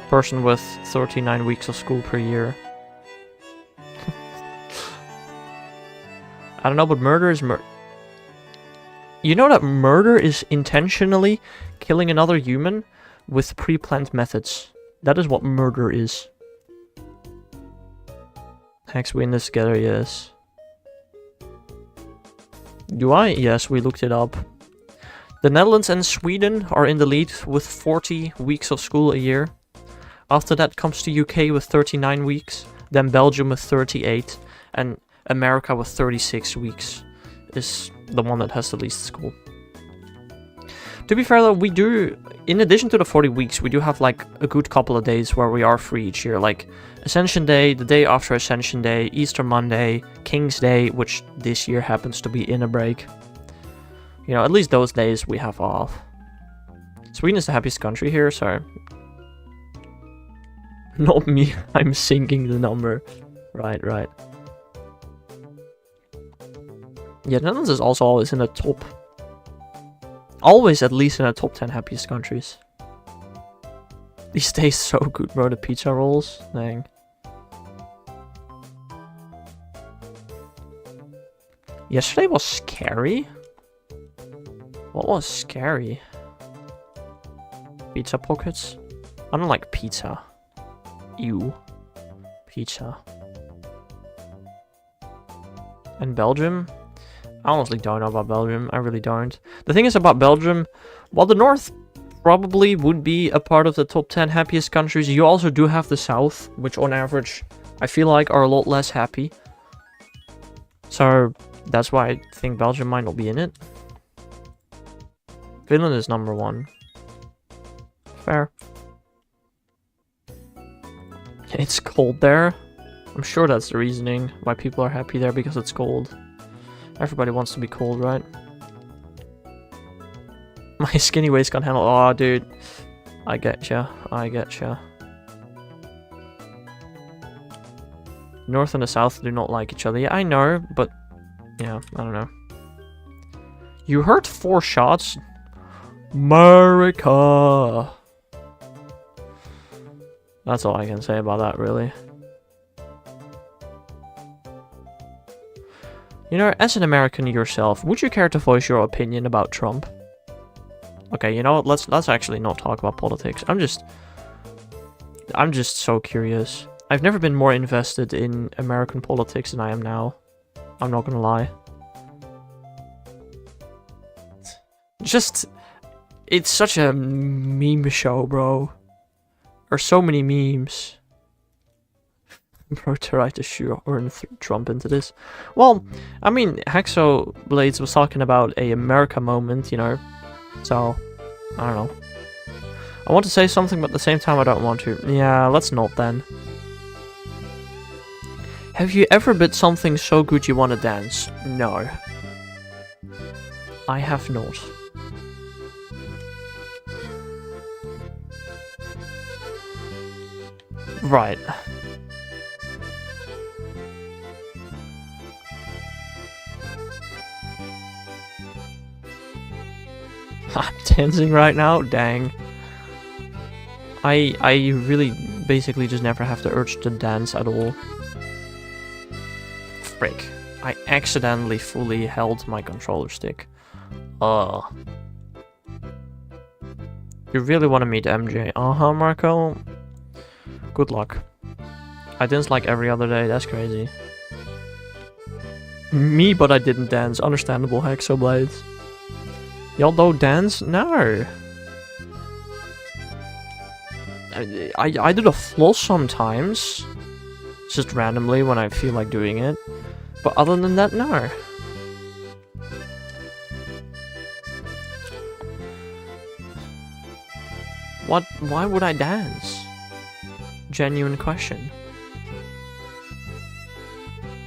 S1: Person with 39 weeks of school per year. I don't know, but murder is You know that murder is intentionally killing another human with pre-planned methods. That is what murder is. Hex, we in this together, yes. Do I? Yes, we looked it up. The Netherlands and Sweden are in the lead with 40 weeks of school a year. After that comes the UK with 39 weeks, then Belgium with 38, and America with 36 weeks is the one that has the least school. To be fair though, we do, in addition to the 40 weeks, we do have like a good couple of days where we are free each year. Like Ascension Day, the day after Ascension Day, Easter Monday, King's Day, which this year happens to be in a break. You know, at least those days we have off. Sweden is the happiest country here, so... Not me, I'm sinking the number. Right, right. Yeah, Netherlands is also always in the top... Always at least in the top 10 happiest countries. These taste so good, bro, the pizza rolls. Dang. Yesterday was scary? What was scary? Pizza pockets? I don't like pizza. Ew. Pizza. And Belgium? I honestly don't know about Belgium. I really don't. The thing is about Belgium, while the North probably would be a part of the top 10 happiest countries, you also do have the South, which on average, I feel like are a lot less happy. So, that's why I think Belgium might not be in it. Finland is number 1. Fair. It's cold there. I'm sure that's the reasoning why people are happy there, because it's cold. Everybody wants to be cold, right? My skinny waist can't handle... Oh, dude. I getcha. I getcha. North and the South do not like each other. Yeah, I know, but... Yeah, I don't know. You heard 4 shots? America! That's all I can say about that, really. You know, as an American yourself, would you care to voice your opinion about Trump? Okay, you know what? Let's actually not talk about politics. I'm just so curious. I've never been more invested in American politics than I am now. I'm not gonna lie. Just, it's such a meme show, bro. There's so many memes. Bro, tried to shoehorn Trump into this. Well, I mean, Hacksaw Blades was talking about a America moment, you know. So, I don't know. I want to say something, but at the same time I don't want to. Yeah, let's not then. Have you ever bit something so good you want to dance? No. I have not. Right. I'm dancing right now? Dang. I really basically just never have the urge to dance at all. Frick. I accidentally fully held my controller stick. Ugh. You really want to meet MJ? Uh-huh, Marco. Good luck. I danced like every other day, that's crazy. Me, but I didn't dance. Understandable, Hexoblades. Y'all don't dance? No. I do the floss sometimes. Just randomly when I feel like doing it. But other than that, no. What? Why would I dance? Genuine question.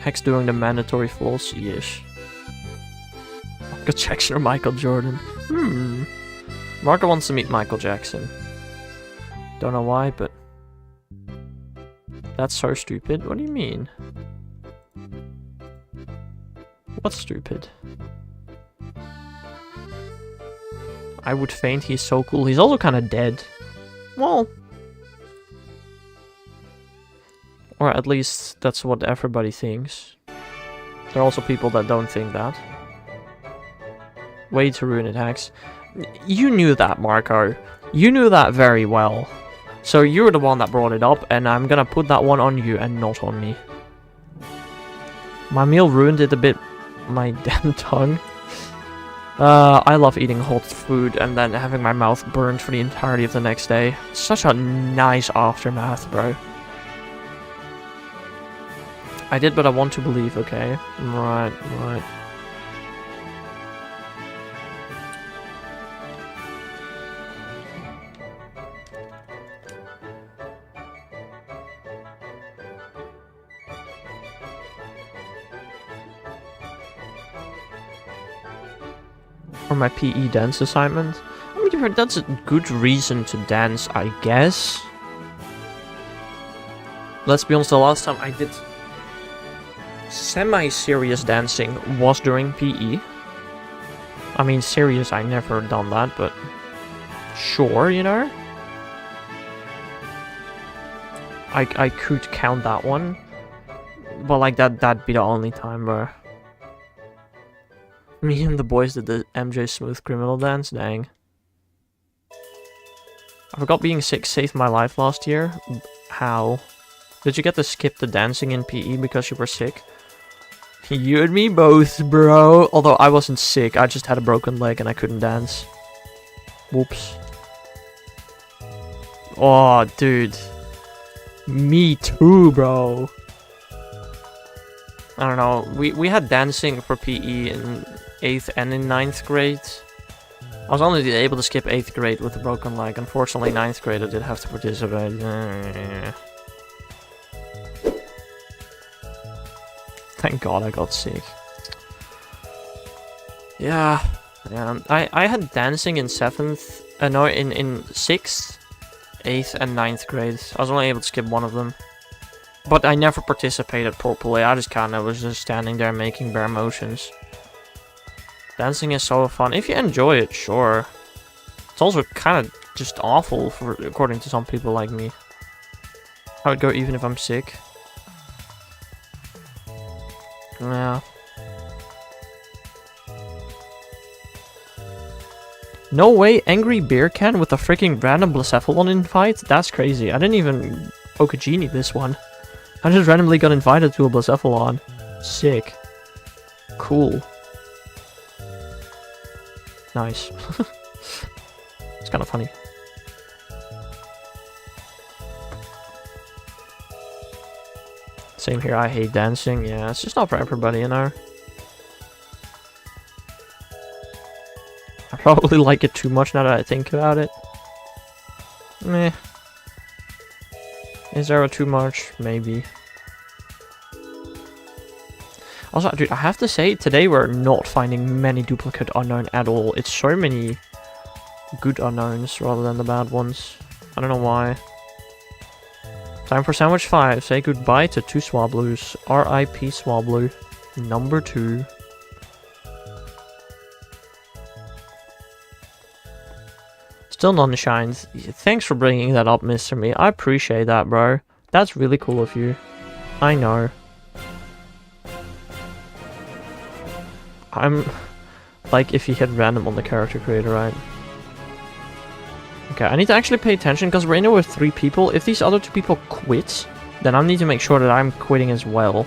S1: Hex doing the mandatory floss? Yes. Michael Jackson or Michael Jordan? Marco wants to meet Michael Jackson. Don't know why, but... That's so stupid. What do you mean? What's stupid? I would faint, he's so cool. He's also kind of dead. Well... Or at least that's what everybody thinks. There are also people that don't think that. Way to ruin it, Hex. You knew that, Marco. You knew that very well. So you're the one that brought it up, and I'm gonna put that one on you and not on me. My meal ruined it a bit. My damn tongue. I love eating hot food and then having my mouth burned for the entirety of the next day. Such a nice aftermath, bro. I did, but I want to believe, okay? Right, right. For my PE dance assignment. I mean, that's a good reason to dance, I guess. Let's be honest, the last time I did semi-serious dancing was during PE. I mean, serious, I never done that, but sure, you know? I could count that one. But like that'd be the only time where me and the boys did the MJ Smooth Criminal dance, dang. I forgot being sick saved my life last year. How? Did you get to skip the dancing in PE because you were sick? You and me both, bro. Although I wasn't sick, I just had a broken leg and I couldn't dance. Whoops. Oh, dude. Me too, bro. I don't know. We had dancing for PE in 8th and in 9th grade. I was only able to skip 8th grade with a broken leg. Unfortunately, 9th grade I did have to participate. Thank God I got sick. Yeah. I had dancing in 7th. No, in 6th, 8th, and 9th grade. I was only able to skip one of them. But I never participated properly. I just kind of was just standing there making bare motions. Dancing is so fun. If you enjoy it, sure. It's also kind of just awful, according to some people like me. I would go even if I'm sick. Yeah. No way, angry beer can with a freaking random Blacephalon invite? That's crazy. I didn't even poke a genie this one. I just randomly got invited to a Blacephalon. Sick. Cool. Nice. It's kind of funny. Same here, I hate dancing. Yeah, it's just not for everybody, you know. I probably like it too much now that I think about it. Meh. Is there a too much? Maybe. Also, dude, I have to say, today we're not finding many duplicate Unown at all. It's so many good Unowns rather than the bad ones. I don't know why. Time for sandwich 5. Say goodbye to 2 Swabloos. R.I.P. Swablu. Number 2. Still none shines. Thanks for bringing that up, Mr. Me. I appreciate that, bro. That's really cool of you. I know. I'm like if you hit random on the character creator, right? Okay, I need to actually pay attention because we're in it with 3 people. If these other 2 people quit, then I need to make sure that I'm quitting as well.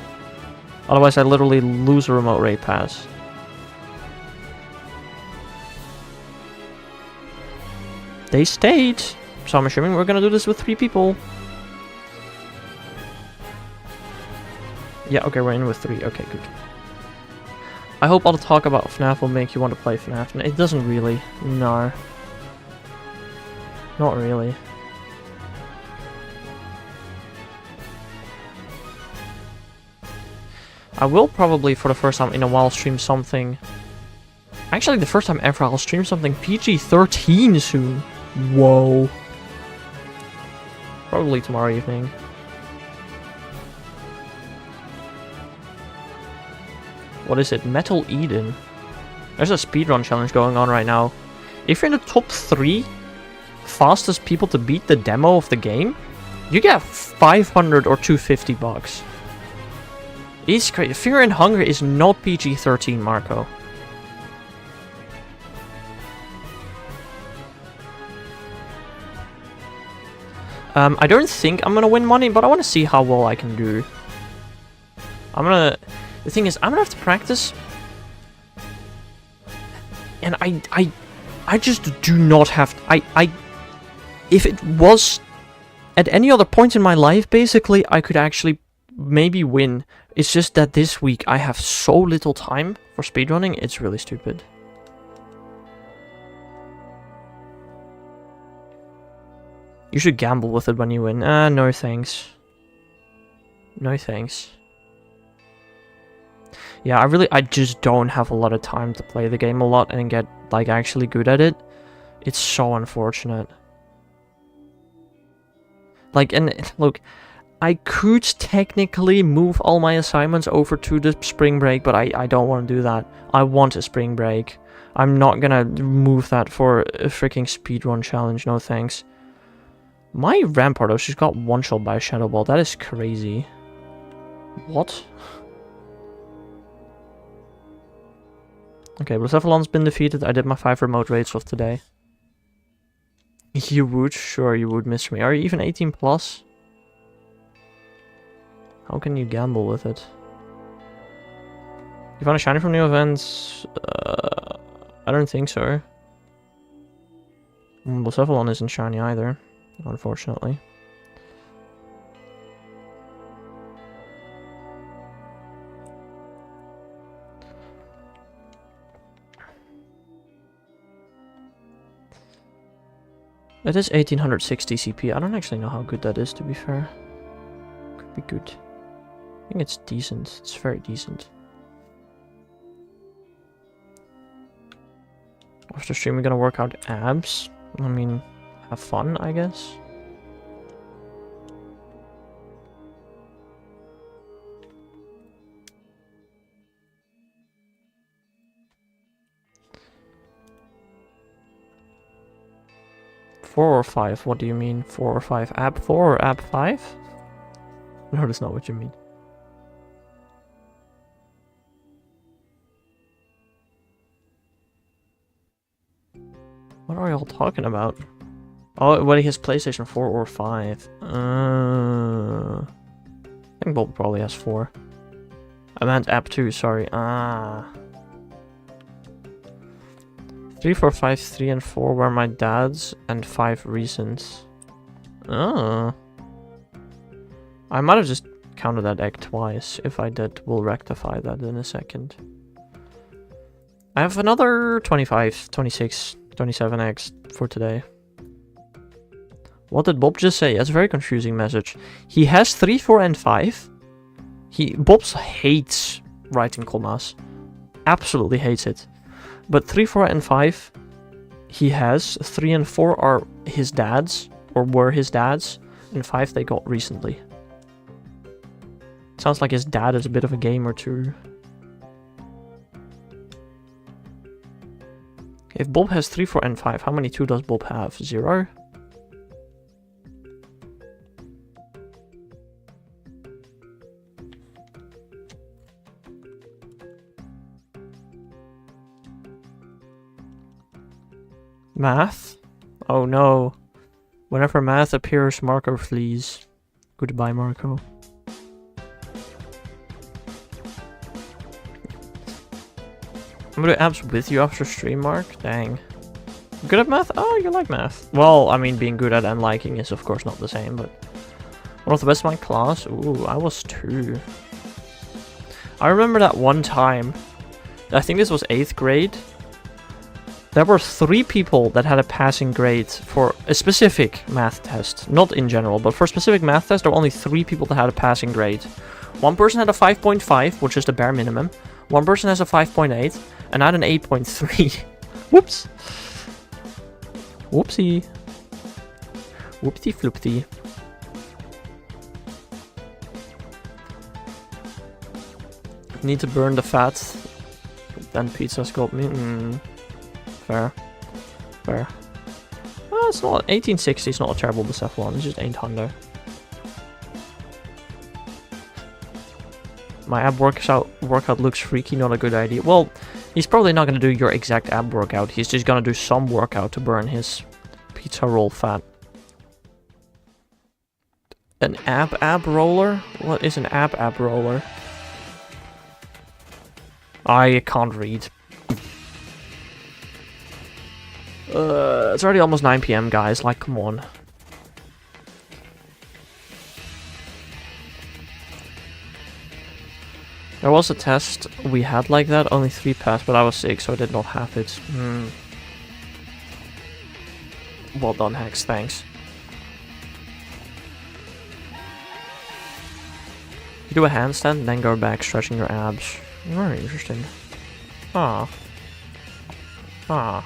S1: Otherwise, I literally lose a remote raid pass. They stayed, so I'm assuming we're gonna do this with 3 people. Yeah, okay, we're in with 3. Okay, good. I hope all the talk about FNAF will make you want to play FNAF. It doesn't really. No. Not really. I will probably, for the first time in a while, stream something... Actually, the first time ever, I'll stream something PG-13 soon. Whoa. Probably tomorrow evening. What is it? Metal Eden. There's a speedrun challenge going on right now. If you're in the top 3 fastest people to beat the demo of the game, you get 500 or 250 bucks. It's crazy. Fear and Hunger is not PG-13, Marco. I don't think I'm gonna win money, but I want to see how well I can do. The thing is, I'm gonna have to practice. And I just do not have... If it was at any other point in my life, basically, I could actually maybe win. It's just that this week I have so little time for speedrunning, it's really stupid. You should gamble with it when you win. No thanks. No thanks. Yeah, I just don't have a lot of time to play the game a lot and get, like, actually good at it. It's so unfortunate. Like, and look, I could technically move all my assignments over to the spring break, but I don't want to do that. I want a spring break. I'm not gonna move that for a freaking speedrun challenge, no thanks. My Rampart, though, she's got one shot by a Shadow Ball. That is crazy. What? Okay, Blacephalon's been defeated. I did my 5 remote raids of today. You would? Sure, you would miss me. Are you even 18 plus? How can you gamble with it? You found a shiny from new events? I don't think so. Blacephalon isn't shiny either, unfortunately. It is 1860 CP. I don't actually know how good that is, to be fair. Could be good. I think it's decent. It's very decent. After stream, we're gonna work out abs. I mean, have fun, I guess. Four or 5? What do you mean? 4 or 5? Ab 4 or ab 5? No, that's not what you mean. What are y'all talking about? Oh, what, he has PlayStation 4 or 5? I think Bob probably has 4. I meant app 2, sorry. 3, 4, 5, 3, and 4 were my dad's, and 5 recent. Oh. I might have just counted that egg twice. If I did, we'll rectify that in a second. I have another 25, 26, 27 eggs for today. What did Bob just say? That's a very confusing message. He has 3, 4, and 5. Bob hates writing commas. Absolutely hates it. But 3, 4, and 5, he has. 3 and 4 are his dad's, or were his dad's, and 5 they got recently. Sounds like his dad is a bit of a gamer too. If Bob has 3, 4, and 5, how many 2 does Bob have? 0? Math? Oh no. Whenever math appears, Marco flees. Goodbye, Marco. I'm gonna do abs with you after stream, Mark? Dang. Good at math? Oh, you like math. Well, I mean, being good at and liking is of course not the same, but... One of the best in my class? Ooh, I was 2. I remember that one time, I think this was 8th grade. There were 3 people that had a passing grade for a specific math test. Not in general, but for a specific math test, there were only 3 people that had a passing grade. One person had a 5.5, which is the bare minimum. One person has a 5.8, and I had an 8.3. Whoops. Whoopsie. Whoopsie floopsie. Need to burn the fat. Then pizza's got me. Fair. Fair. Well, it's not 1860, it's not a terrible Blacephalon, it's just 800. My ab workout looks freaky, not a good idea. Well, he's probably not going to do your exact ab workout, he's just going to do some workout to burn his pizza roll fat. An ab roller? What is an ab roller? I can't read. It's already almost 9 PM, guys. Like, come on. There was a test we had like that, only 3 passed, but I was sick, so I did not have it. Well done, Hex, thanks. You do a handstand, then go back, stretching your abs. Very interesting. Ah. Ah.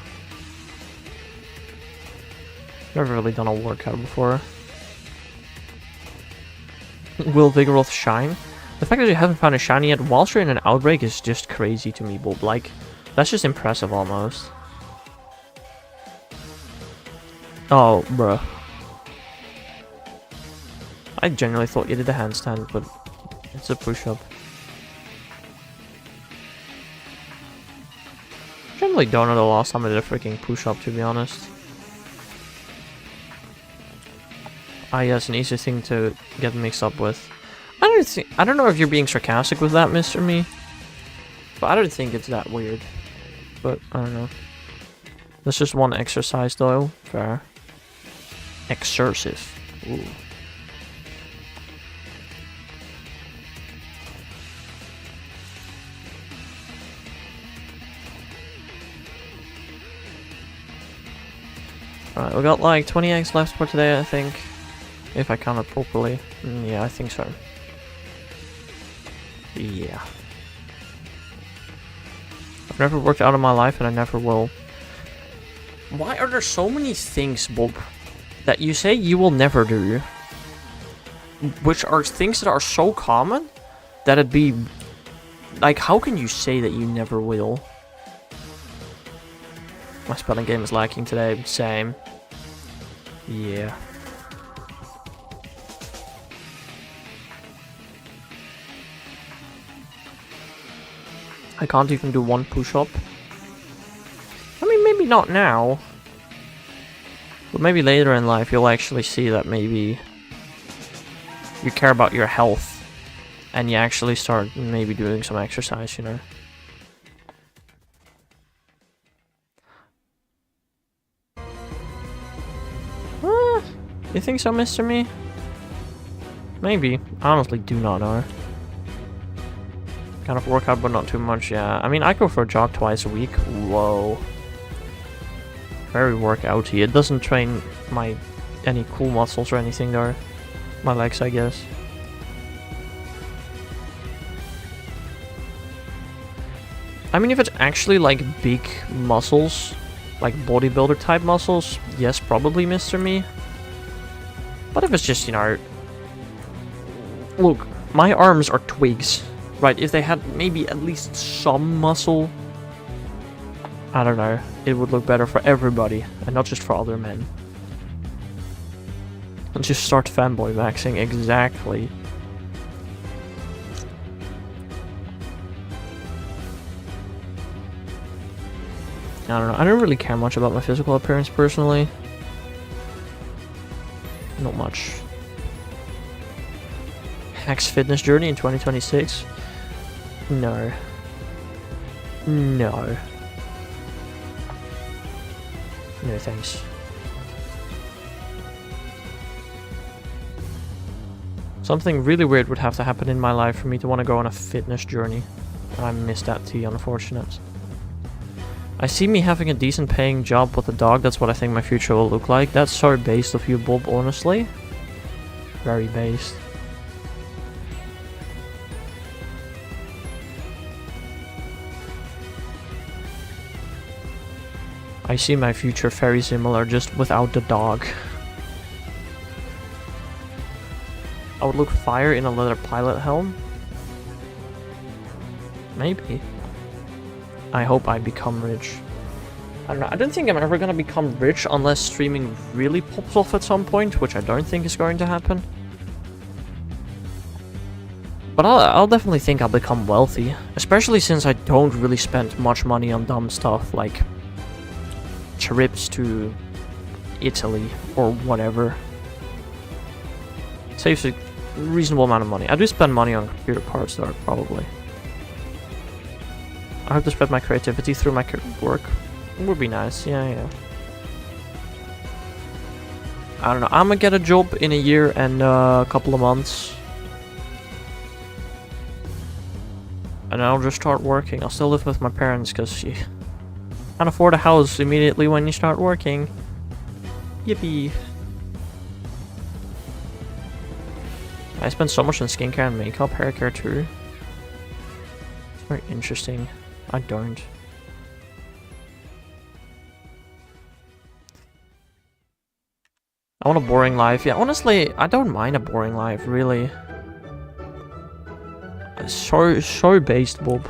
S1: Never really done a workout before. Will Vigoroth shine? The fact that you haven't found a shiny yet whilst you're in an outbreak is just crazy to me, Bob. Like, that's just impressive almost. Oh, bruh. I genuinely thought you did a handstand, but it's a push-up. Generally don't know the last time I did a freaking push-up, to be honest. Ah, yes, an easy thing to get mixed up with. I don't know if you're being sarcastic with that, Mr. Me. But I don't think it's that weird. But, I don't know. That's just one exercise, though. Fair. Exersive. Ooh. Alright, we got like 20 eggs left for today, I think. If I count it properly. Yeah, I think so. Yeah. I've never worked out in my life and I never will. Why are there so many things, Bob, that you say you will never do? Which are things that are so common that it'd be... Like, how can you say that you never will? My spelling game is lacking today. Same. Yeah. I can't even do one push-up. I mean, maybe not now. But maybe later in life you'll actually see that maybe you care about your health. And you actually start maybe doing some exercise, you know. You think so, Mr. Me? Maybe. I honestly do not know. Kind of workout, but not too much, yeah. I mean, I go for a jog twice a week. Whoa. Very workouty. It doesn't train my any cool muscles or anything, though. My legs, I guess. I mean, if it's actually, like, big muscles, like bodybuilder type muscles, yes, probably, Mr. Me. But if it's just, you know... Look, my arms are twigs, right? If they had maybe at least some muscle, I don't know, it would look better for everybody, and not just for other men. Let's just start fanboy maxing, exactly. I don't know, I don't really care much about my physical appearance personally. Not much. Hack's fitness journey in 2026? No. No. No thanks. Something really weird would have to happen in my life for me to want to go on a fitness journey. I missed that tea, unfortunate. I see me having a decent paying job with a dog, that's what I think my future will look like. That's so based of you, Bob, honestly. Very based. I see my future very similar, just without the dog. I would look fire in a leather pilot helm. Maybe. I hope I become rich. I don't know, I don't think I'm ever gonna become rich unless streaming really pops off at some point, which I don't think is going to happen. But I'll definitely think I'll become wealthy, especially since I don't really spend much money on dumb stuff like trips to Italy or whatever. Saves a reasonable amount of money. I do spend money on computer parts though, probably. I hope to spread my creativity through my work. It would be nice, yeah. I don't know, I'm gonna get a job in a year and a couple of months. And I'll just start working. I'll still live with my parents because you can't afford a house immediately when you start working. Yippee. I spend so much on skincare and makeup, hair care too. Very interesting. I don't. I want a boring life. Yeah, honestly, I don't mind a boring life, really. So based, Bob.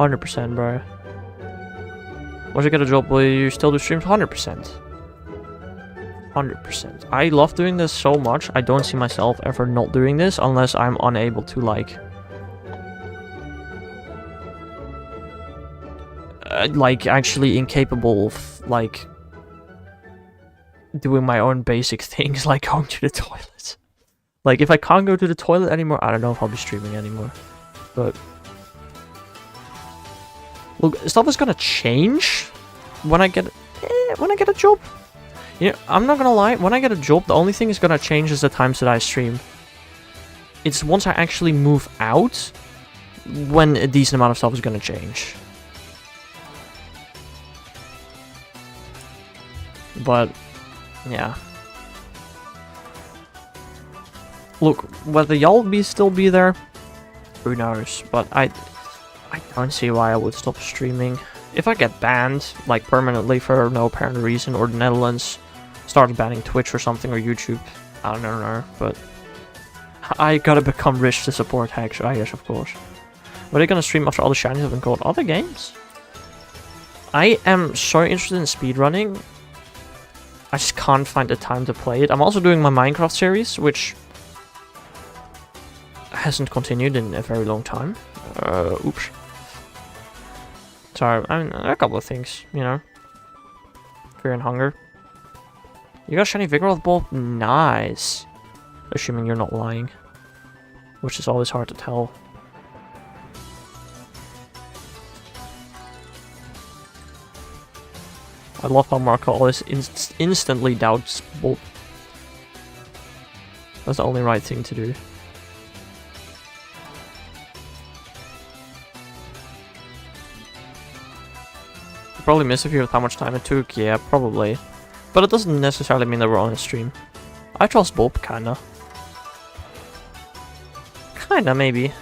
S1: 100%, bro. Once you get a job, will you still do streams? 100%. 100%. I love doing this so much, I don't see myself ever not doing this unless I'm unable to, like actually incapable of, like, doing my own basic things, like going to the toilet. Like, if I can't go to the toilet anymore, I don't know if I'll be streaming anymore. But look, stuff is gonna change when I get a job. You know, I'm not gonna lie, when I get a job, the only thing is gonna change is the times that I stream. It's once I actually move out, when a decent amount of stuff is gonna change. But, yeah. Look, whether y'all still be there, who knows, but I don't see why I would stop streaming. If I get banned, like, permanently for no apparent reason, or the Netherlands started banning Twitch or something, or YouTube, I don't know, but I gotta become rich to support hacks, I guess, of course. But they're gonna stream after all the shinies have been called other games? I am so interested in speedrunning. I just can't find the time to play it. I'm also doing my Minecraft series, which hasn't continued in a very long time. Oops. Sorry, I mean, a couple of things, you know. Fear and hunger. You got a shiny Vigoroth ball? Nice. Assuming you're not lying. Which is always hard to tell. I love how Marco always instantly doubts Bolt. That's the only right thing to do. Probably miss a few with how much time it took, yeah, probably. But it doesn't necessarily mean that we're on a stream. I trust Bob, kinda. Kinda, maybe.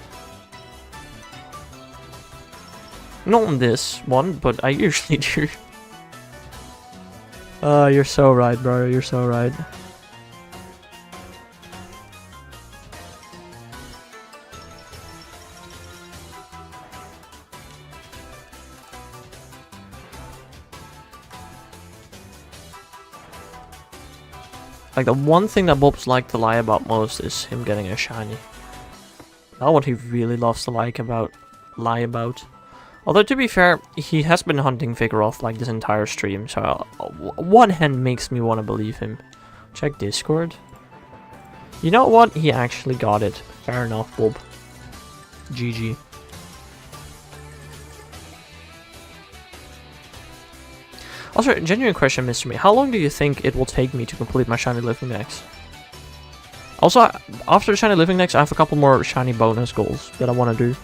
S1: Not on this one, but I usually do. You're so right, bro, you're so right. Like, the one thing that Bob's like to lie about most is him getting a shiny. Not what he really loves to lie about. Although, to be fair, he has been hunting Vigoroth like this entire stream, so one hand makes me want to believe him. Check Discord. You know what? He actually got it. Fair enough, Bob. GG. Also, a genuine question, Mr. Me. How long do you think it will take me to complete my Shiny Living Dex? Also, after the Shiny Living Dex, I have a couple more Shiny bonus goals that I want to do.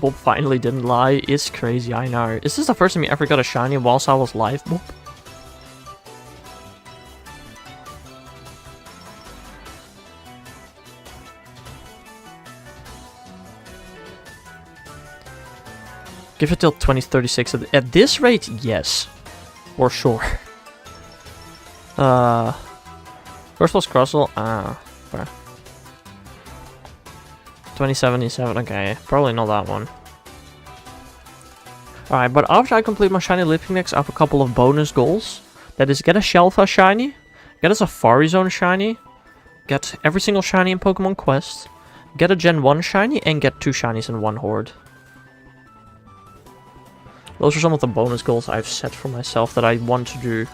S1: Bob finally didn't lie. It's crazy, I know. Is this the first time you ever got a Shiny whilst I was live, Bob? Give it till 2036. At this rate, yes. For sure. First was Crossel. Okay. 2077. Okay, probably not that one. Alright, but after I complete my Shiny Living Dex, I have a couple of bonus goals. That is, get a Shelfa Shiny, get a Safari Zone Shiny, get every single Shiny in Pokemon Quest, get a Gen 1 Shiny, and get 2 Shinies in one Horde. Those are some of the bonus goals I've set for myself that I want to do.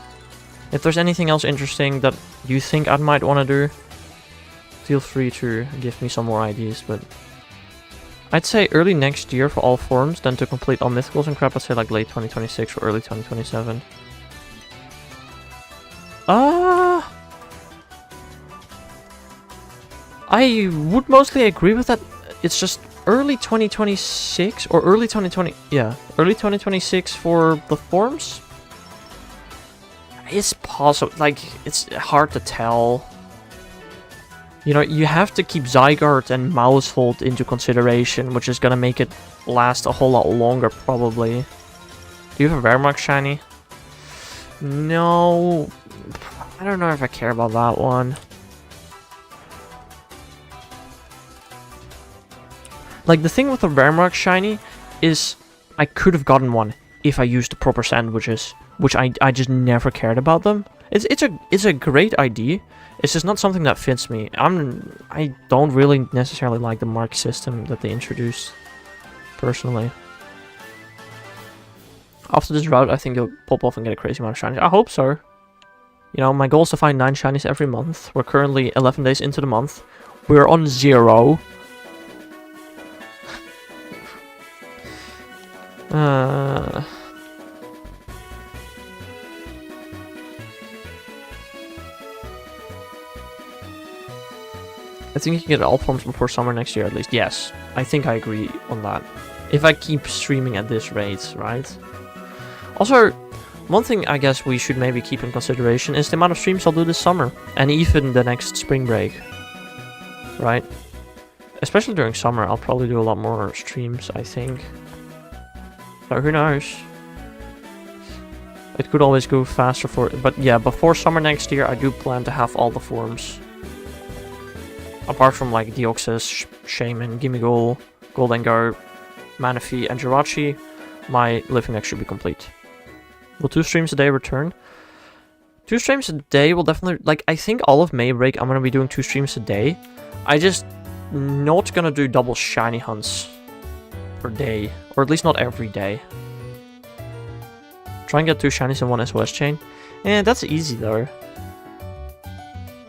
S1: If there's anything else interesting that you think I might want to do, feel free to give me some more ideas, but I'd say early next year for all forms, then to complete all mythicals and crap, I'd say like late 2026 or early 2027. I would mostly agree with that. It's just early 2026 or early 2020, yeah, early 2026 for the forms. It's possible, like, it's hard to tell. You know, you have to keep Zygarde and Mousehold into consideration, which is gonna make it last a whole lot longer, probably. Do you have a Weremark shiny? No. I don't know if I care about that one. Like, the thing with the Weremark shiny is I could have gotten one if I used the proper sandwiches, which I just never cared about them. It's a great idea. It's just not something that fits me. I don't really necessarily like the mark system that they introduced, personally. After this route, I think you'll pop off and get a crazy amount of shinies. I hope so. You know, my goal is to find 9 shinies every month. We're currently 11 days into the month. We're on 0. I think you can get all forms before summer next year at least. Yes, I think I agree on that. If I keep streaming at this rate, right? Also, one thing I guess we should maybe keep in consideration is the amount of streams I'll do this summer. And even the next spring break. Right? Especially during summer, I'll probably do a lot more streams, I think. So who knows? It could always go faster but yeah, before summer next year, I do plan to have all the forms. Apart from like Deoxys, Shaman, Gimmighoul, Goldengar, Manaphy, and Jirachi, my living deck should be complete. Will 2 streams a day return? 2 streams a day will definitely... Like, I think all of May break I'm going to be doing 2 streams a day. I just not going to do double shiny hunts per day. Or at least not every day. Try and get 2 shinies in 1 SOS chain. Eh, that's easy though.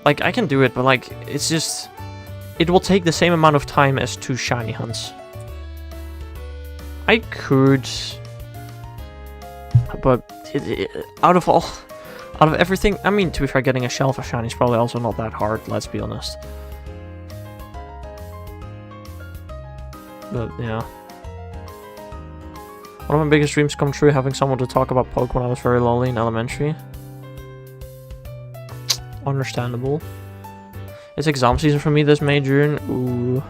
S1: Like, I can do it, but like, it's just... It will take the same amount of time as 2 shiny hunts. I could... But out of everything, I mean, to be fair, getting a Shellfish shiny is probably also not that hard, let's be honest. But, yeah. One of my biggest dreams come true, having someone to talk about Pokemon when I was very lonely in elementary. Understandable. It's exam season for me this May, June. Ooh.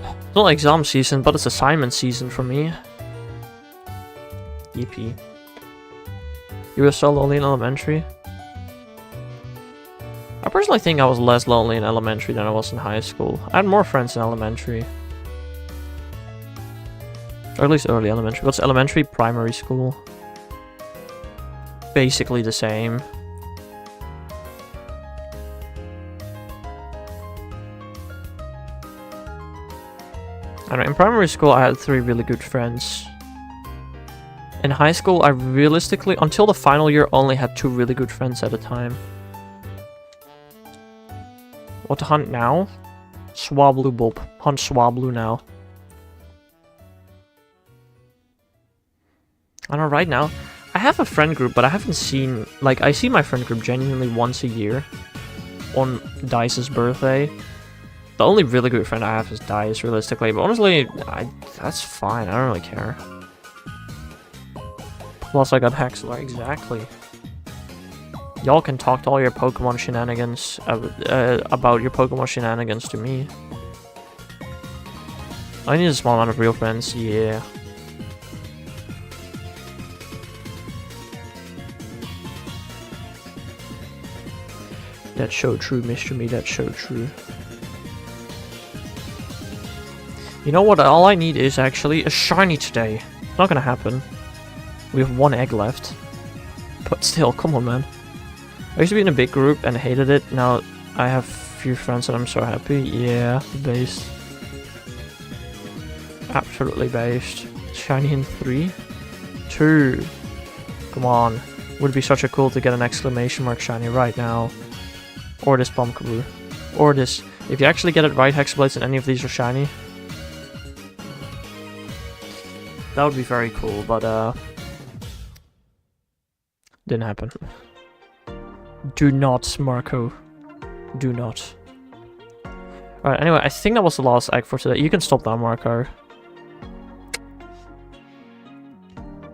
S1: It's not exam season, but it's assignment season for me. EP. You were so lonely in elementary? I personally think I was less lonely in elementary than I was in high school. I had more friends in elementary. Or at least early elementary. What's elementary? Primary school. Basically the same. I don't know, in primary school I had 3 really good friends. In high school I realistically, until the final year, only had 2 really good friends at a time. What to hunt now? Swablu Bob. Hunt Swablu now. I don't know, right now, I have a friend group, but I haven't seen... Like, I see my friend group genuinely once a year. On Dice's birthday. The only really good friend I have is Dice, realistically. But honestly, that's fine. I don't really care. Plus, I got Hexler. Exactly. Y'all can talk to all your Pokemon shenanigans... about your Pokemon shenanigans to me. I need a small amount of real friends. Yeah. That's so true, Mr. Me. That's so true. You know what? All I need is actually a shiny today. Not gonna happen. We have 1 egg left. But still, come on, man. I used to be in a big group and hated it. Now I have few friends and I'm so happy. Yeah, based. Absolutely based. Shiny in 3? 2. Come on. Would be such a cool to get an exclamation mark shiny right now. Or this Pumpkaboo. Or this. If you actually get it right, Hexablades and any of these are shiny. That would be very cool, but didn't happen. Do not, Marco. Do not. Alright, anyway, I think that was the last egg for today. You can stop that, Marco.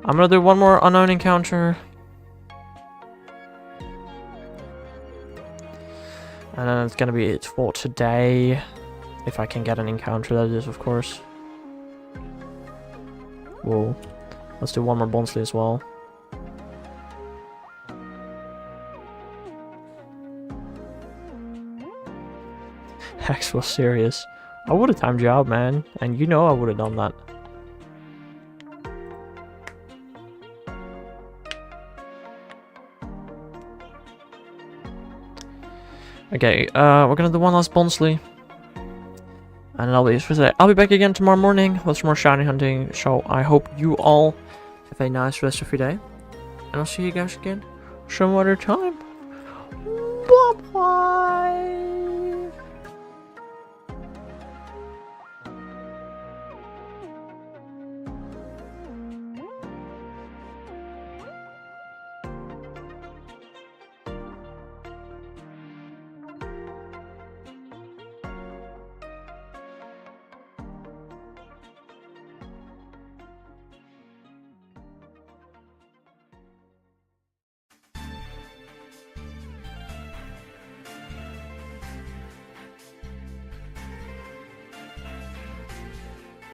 S1: I'm gonna do 1 more unknown encounter. And then it's gonna be it for today. If I can get an encounter, that is, of course. Whoa. Let's do one more Bonsley as well. Hex was serious. I would have timed you out, man. And you know I would have done that. Okay, we're gonna do one last Bonsley. And that'll be it for today. I'll be back again tomorrow morning with some more shiny hunting. So I hope you all have a nice rest of your day. And I'll see you guys again some other time.